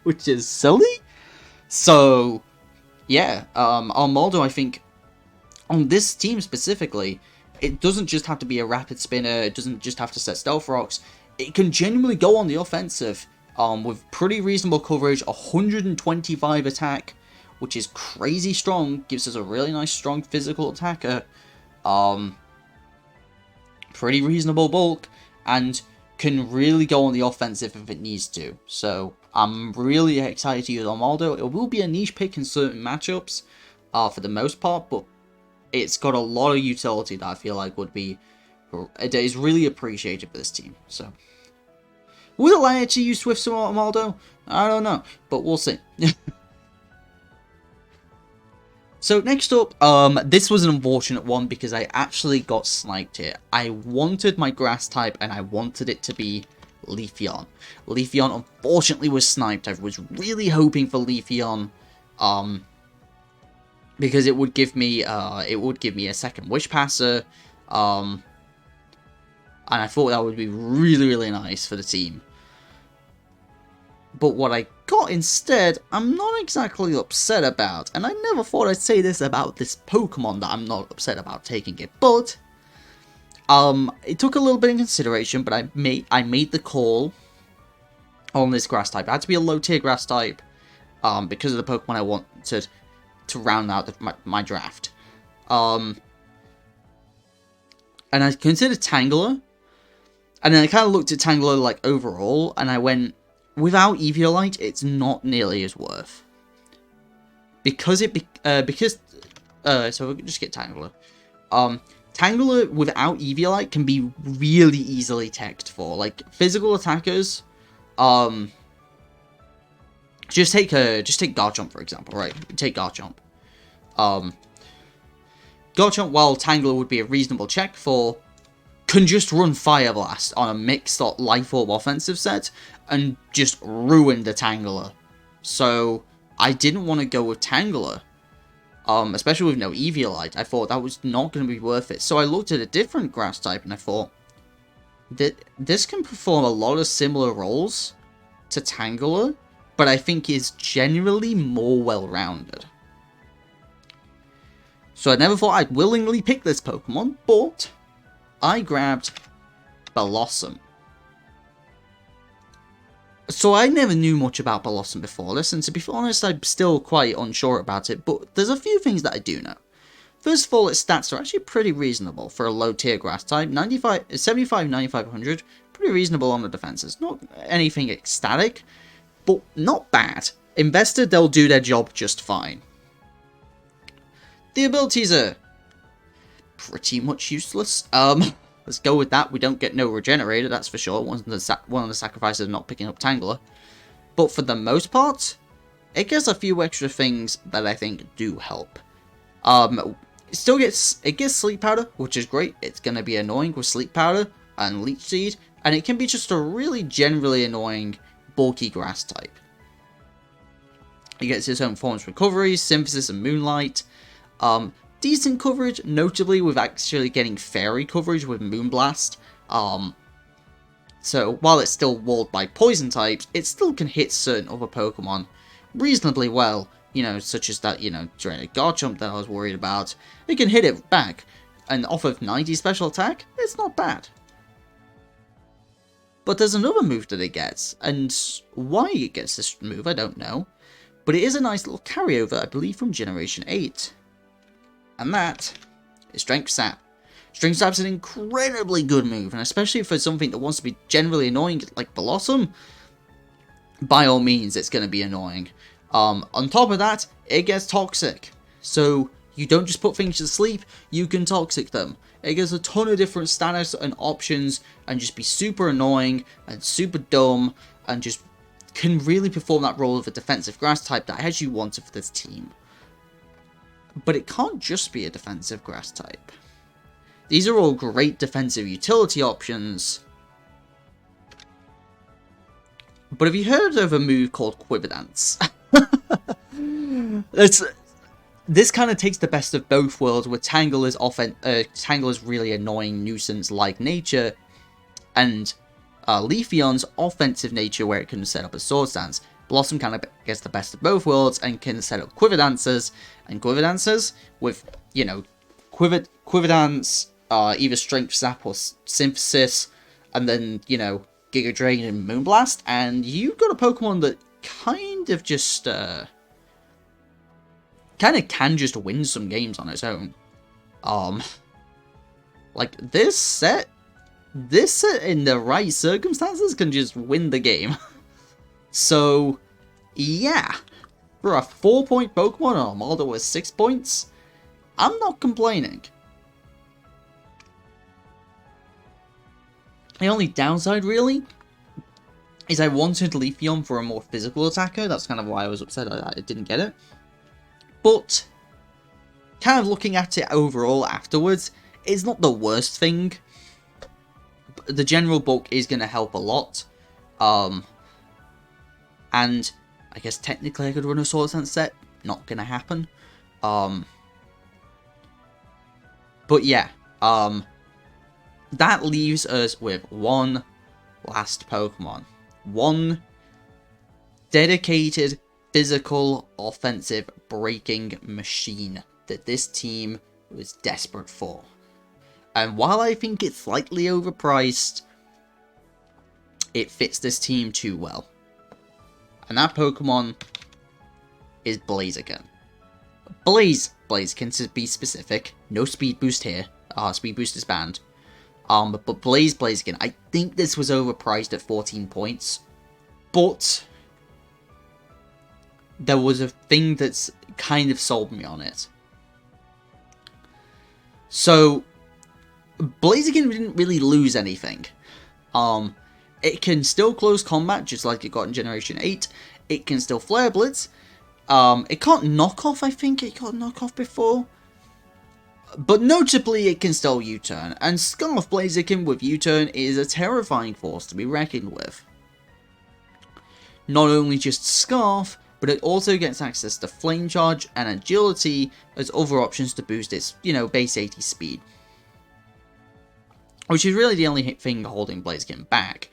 which is silly. So, yeah, Armando, I think, on this team specifically, it doesn't just have to be a rapid spinner, it doesn't just have to set Stealth Rocks, it can genuinely go on the offensive, with pretty reasonable coverage, 125 attack, which is crazy strong, gives us a really nice strong physical attacker, pretty reasonable bulk, and can really go on the offensive if it needs to. So I'm really excited to use Armando. It will be a niche pick in certain matchups, for the most part, but it's got a lot of utility that I feel like it is really appreciated for this team. So, would it like to use Swift Swim Armando? I don't know, but we'll see. So next up, this was an unfortunate one because I actually got sniped here. I wanted my grass type and I wanted it to be Leafeon. Leafeon unfortunately was sniped. I was really hoping for Leafeon, because it would give me a second Wish Passer, and I thought that would be really, really nice for the team. But what I got instead, I'm not exactly upset about, and I never thought I'd say this about this Pokemon, that I'm not upset about taking it, but it took a little bit in consideration, but I made the call on this grass type. It had to be a low tier grass type, because of the Pokemon I wanted to round out my draft. And I considered Tangela, and then I kind of looked at Tangela like overall, and I went, without Eviolite, it's not nearly as worth. So we'll just get Tangela. Tangela without Eviolite can be really easily teched for. Like, physical attackers, just take Garchomp, for example, right? Take Garchomp. Garchomp, while Tangela would be a reasonable check for, can just run Fire Blast on a mixed Life Orb offensive set and just ruin the Tangela. So I didn't want to go with Tangela, especially with no Eviolite. I thought that was not going to be worth it. So I looked at a different grass type and I thought that this can perform a lot of similar roles to Tangela, but I think is generally more well-rounded. So I never thought I'd willingly pick this Pokemon, but I grabbed Blossom. So I never knew much about Blossom before this, and to be honest, I'm still quite unsure about it, but there's a few things that I do know. First of all, its stats are actually pretty reasonable for a low tier grass type. 75, 95, 100, pretty reasonable on the defenses. Not anything ecstatic, but not bad. Invested, they'll do their job just fine. The abilities are pretty much useless. Let's go with that. We don't get no Regenerator, that's for sure. One of the sacrifices of not picking up Tangela. But for the most part, it gets a few extra things that I think do help. It gets Sleep Powder, which is great. It's going to be annoying with Sleep Powder and Leech Seed, and it can be just a really generally annoying bulky grass type. It gets its own forms of recovery, Synthesis, and Moonlight. Decent coverage, notably with actually getting fairy coverage with Moonblast. So while it's still walled by poison types, it still can hit certain other Pokemon reasonably well. You know, such as that, Drained Garchomp that I was worried about. It can hit it back, and off of 90 special attack, it's not bad. But there's another move that it gets, and why it gets this move, I don't know. But it is a nice little carryover, I believe, from Generation 8. And that is Strength Sap. Strength Sap's an incredibly good move, and especially for something that wants to be generally annoying, like Blossom, by all means, it's going to be annoying. On top of that, it gets Toxic. So, you don't just put things to sleep, you can Toxic them. It gets a ton of different status and options, and just be super annoying, and super dumb, and just can really perform that role of a defensive grass type that I actually wanted for this team. But it can't just be a defensive grass type. These are all great defensive utility options. But have you heard of a move called Quiver Dance? This kind of takes the best of both worlds, where Tangela's really annoying nuisance-like nature, and Leafeon's offensive nature, where it can set up a Swords Dance. Blossom kind of gets the best of both worlds and can set up Quiver Dancers, and Quiver Dancers with, Quiver Dance, either Strength Sap or Synthesis, and then, Giga Drain and Moonblast, and you've got a Pokemon that kind of just, can just win some games on its own. Like, this set in the right circumstances can just win the game. So, yeah, for a 4-point Pokemon and Armando with 6 points, I'm not complaining. The only downside, really, is I wanted Leafeon for a more physical attacker. That's kind of why I was upset I didn't get it. But, kind of looking at it overall afterwards, it's not the worst thing. The general bulk is going to help a lot. And I guess technically I could run a Swords Dance set. Not going to happen. But yeah. That leaves us with one last Pokemon. One dedicated, physical, offensive, breaking machine that this team was desperate for. And while I think it's slightly overpriced, it fits this team too well. And that Pokemon is Blaziken. Blaziken, to be specific. No speed boost here. Speed boost is banned. But Blaziken, I think this was overpriced at 14 points. But there was a thing that's kind of sold me on it. So, Blaziken didn't really lose anything. It can still close combat, just like it got in Generation 8. It can still Flare Blitz. It can't knock off, I think it got knock off before. But notably, it can still U-turn. And Scarf Blaziken with U-turn is a terrifying force to be reckoned with. Not only just Scarf, but it also gets access to Flame Charge and Agility as other options to boost its, base 80 speed. Which is really the only thing holding Blaziken back.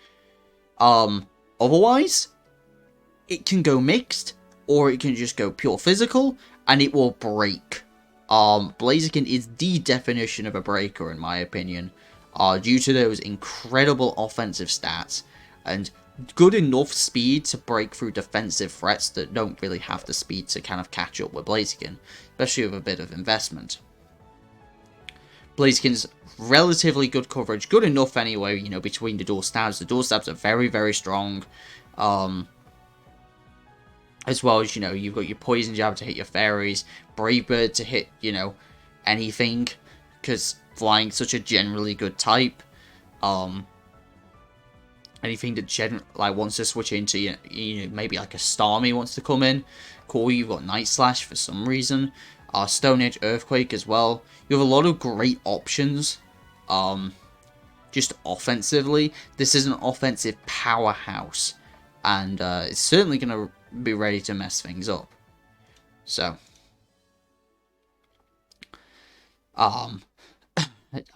Otherwise, it can go mixed, or it can just go pure physical, and it will break. Blaziken is the definition of a breaker, in my opinion, due to those incredible offensive stats, and good enough speed to break through defensive threats that don't really have the speed to kind of catch up with Blaziken, especially with a bit of investment. Blaziken's relatively good coverage, good enough anyway, between the dual stabs. The dual stabs are very, very strong. As well as, you've got your Poison Jab to hit your fairies, Brave Bird to hit, anything, because flying's such a generally good type. Anything that wants to switch into, maybe like a Starmie wants to come in. Cool, you've got Night Slash for some reason. Stone Edge Earthquake as well. You have a lot of great options. Just offensively, this is an offensive powerhouse, and it's certainly going to be ready to mess things up. So, I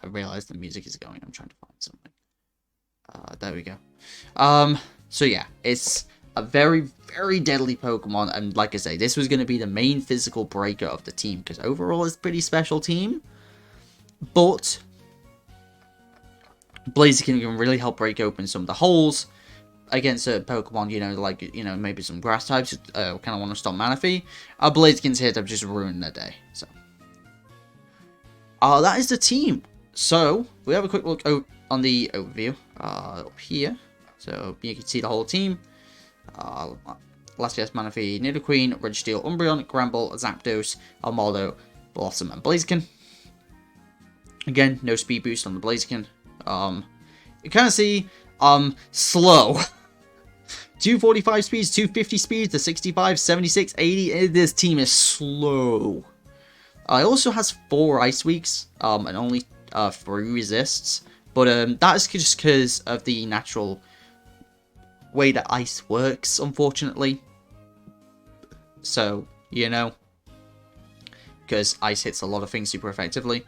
realize the music is going. I'm trying to find something. There we go. So yeah, it's a very, very deadly Pokemon, and like I say, this was going to be the main physical breaker of the team, because overall it's a pretty special team, but Blaziken can really help break open some of the holes against certain Pokemon, you know, like, you know, maybe some grass types, kind of want to stop Manafee. Blaziken's here to just ruin their day, so. That is the team. So, we have a quick look on the overview, up here. So, you can see the whole team. Latias, Manafee, Nidoqueen, Registeel, Umbreon, Gramble, Zapdos, Armando, Blossom, and Blaziken. Again, no speed boost on the Blaziken. You kind of see, slow. 245 speeds, 250 speeds, the 65, 76, 80. This team is slow. It also has 4 Ice Weeks, and only 3 resists. But that is just because of the natural way that ice works, unfortunately. So, you know, because ice hits a lot of things super effectively.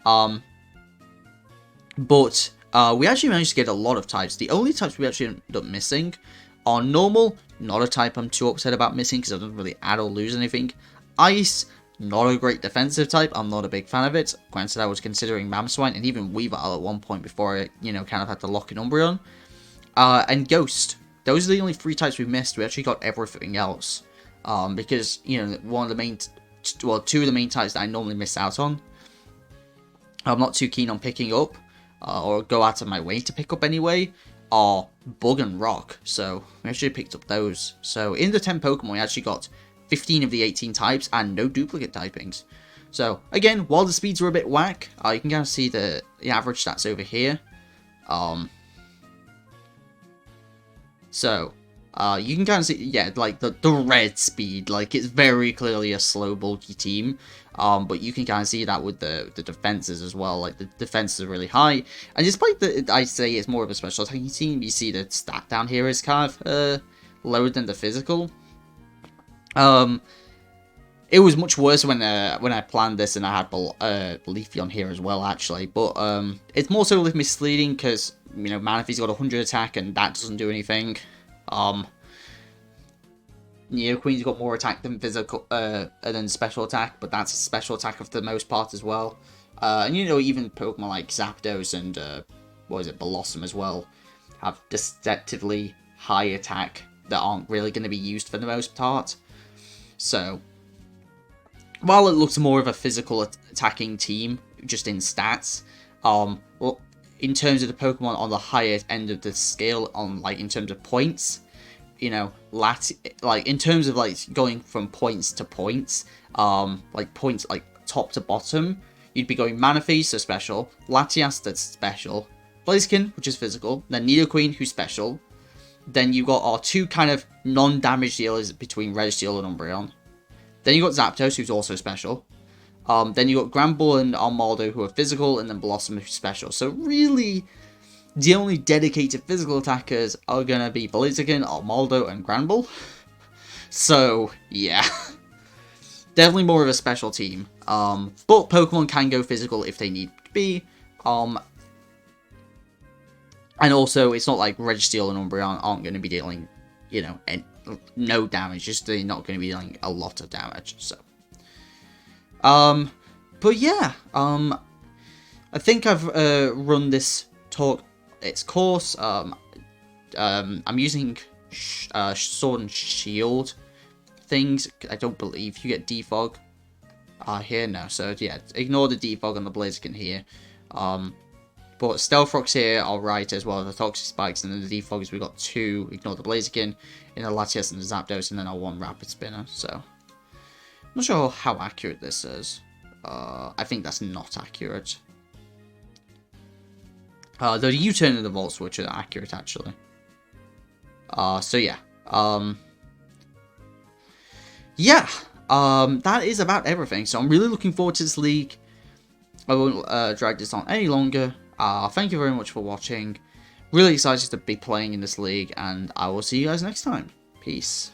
But we actually managed to get a lot of types. The only types we actually ended up missing are normal, not a type I'm too upset about missing because I don't really add or lose anything. Ice, not a great defensive type, I'm not a big fan of it. Granted, I was considering Mamswine and even Weavile at one point before I, you know, kind of had to lock in Umbreon. And Ghost. Those are the only 3 types we missed. We actually got everything else. Because, you know, one of the main, well, 2 of the main types that I normally miss out on, I'm not too keen on picking up, or go out of my way to pick up anyway, are Bug and Rock. So, we actually picked up those. So, in the 10 Pokemon, we actually got 15 of the 18 types and no duplicate typings. So, again, while the speeds were a bit whack, you can kind of see the average stats over here. So, you can kind of see, yeah, like, the red speed, like, it's very clearly a slow, bulky team, but you can kind of see that with the defenses as well, like, the defenses are really high, and despite that, I say it's more of a special attacking team, you see the stat down here is kind of, lower than the physical. It was much worse when I planned this and I had Leafy on here as well, actually, but, it's more so misleading, because, you know, Manafee's got 100 attack, and that doesn't do anything. Nidoqueen's got more attack than physical, than special attack, but that's a special attack for the most part as well. And you know, even Pokemon like Zapdos and, what is it, Blossom as well, have deceptively high attack that aren't really going to be used for the most part. So, while it looks more of a physical attacking team, just in stats, well, in terms of the Pokemon on the higher end of the scale, on like in terms of points, you know, like in terms of like going from points to points, like points like top to bottom, you'd be going Manafee, so special, Latias, that's special, Blaziken, which is physical, then Nidoqueen, who's special, then you got our 2 kind of non-damage dealers between Registeel and Umbreon, then you got Zapdos, who's also special. Then you got Gramble and Armando, who are physical, and then Blossom, who's special. So really, the only dedicated physical attackers are going to be Blaziken, Armando, and Gramble. So, yeah. Definitely more of a special team. But Pokemon can go physical if they need to be. And also, it's not like Registeel and Umbreon aren't going to be dealing, you know, no damage. Just they're not going to be dealing a lot of damage, so. But yeah, I think I've, run this talk its course. I'm using, Sword and Shield things. I don't believe you get defog, here, no, so yeah, ignore the defog on the Blaziken here. But Stealth Rocks here are right as well, the Toxic Spikes, and then the defogs we got 2, ignore the Blaziken, in the Latias and the Zapdos, and then our 1 Rapid Spinner, so. I'm not sure how accurate this is. I think that's not accurate. The U-turn and the Volt Switch are accurate, actually. So yeah. Yeah. that is about everything. So I'm really looking forward to this league. I won't drag this on any longer. Thank you very much for watching. Really excited to be playing in this league, and I will see you guys next time. Peace.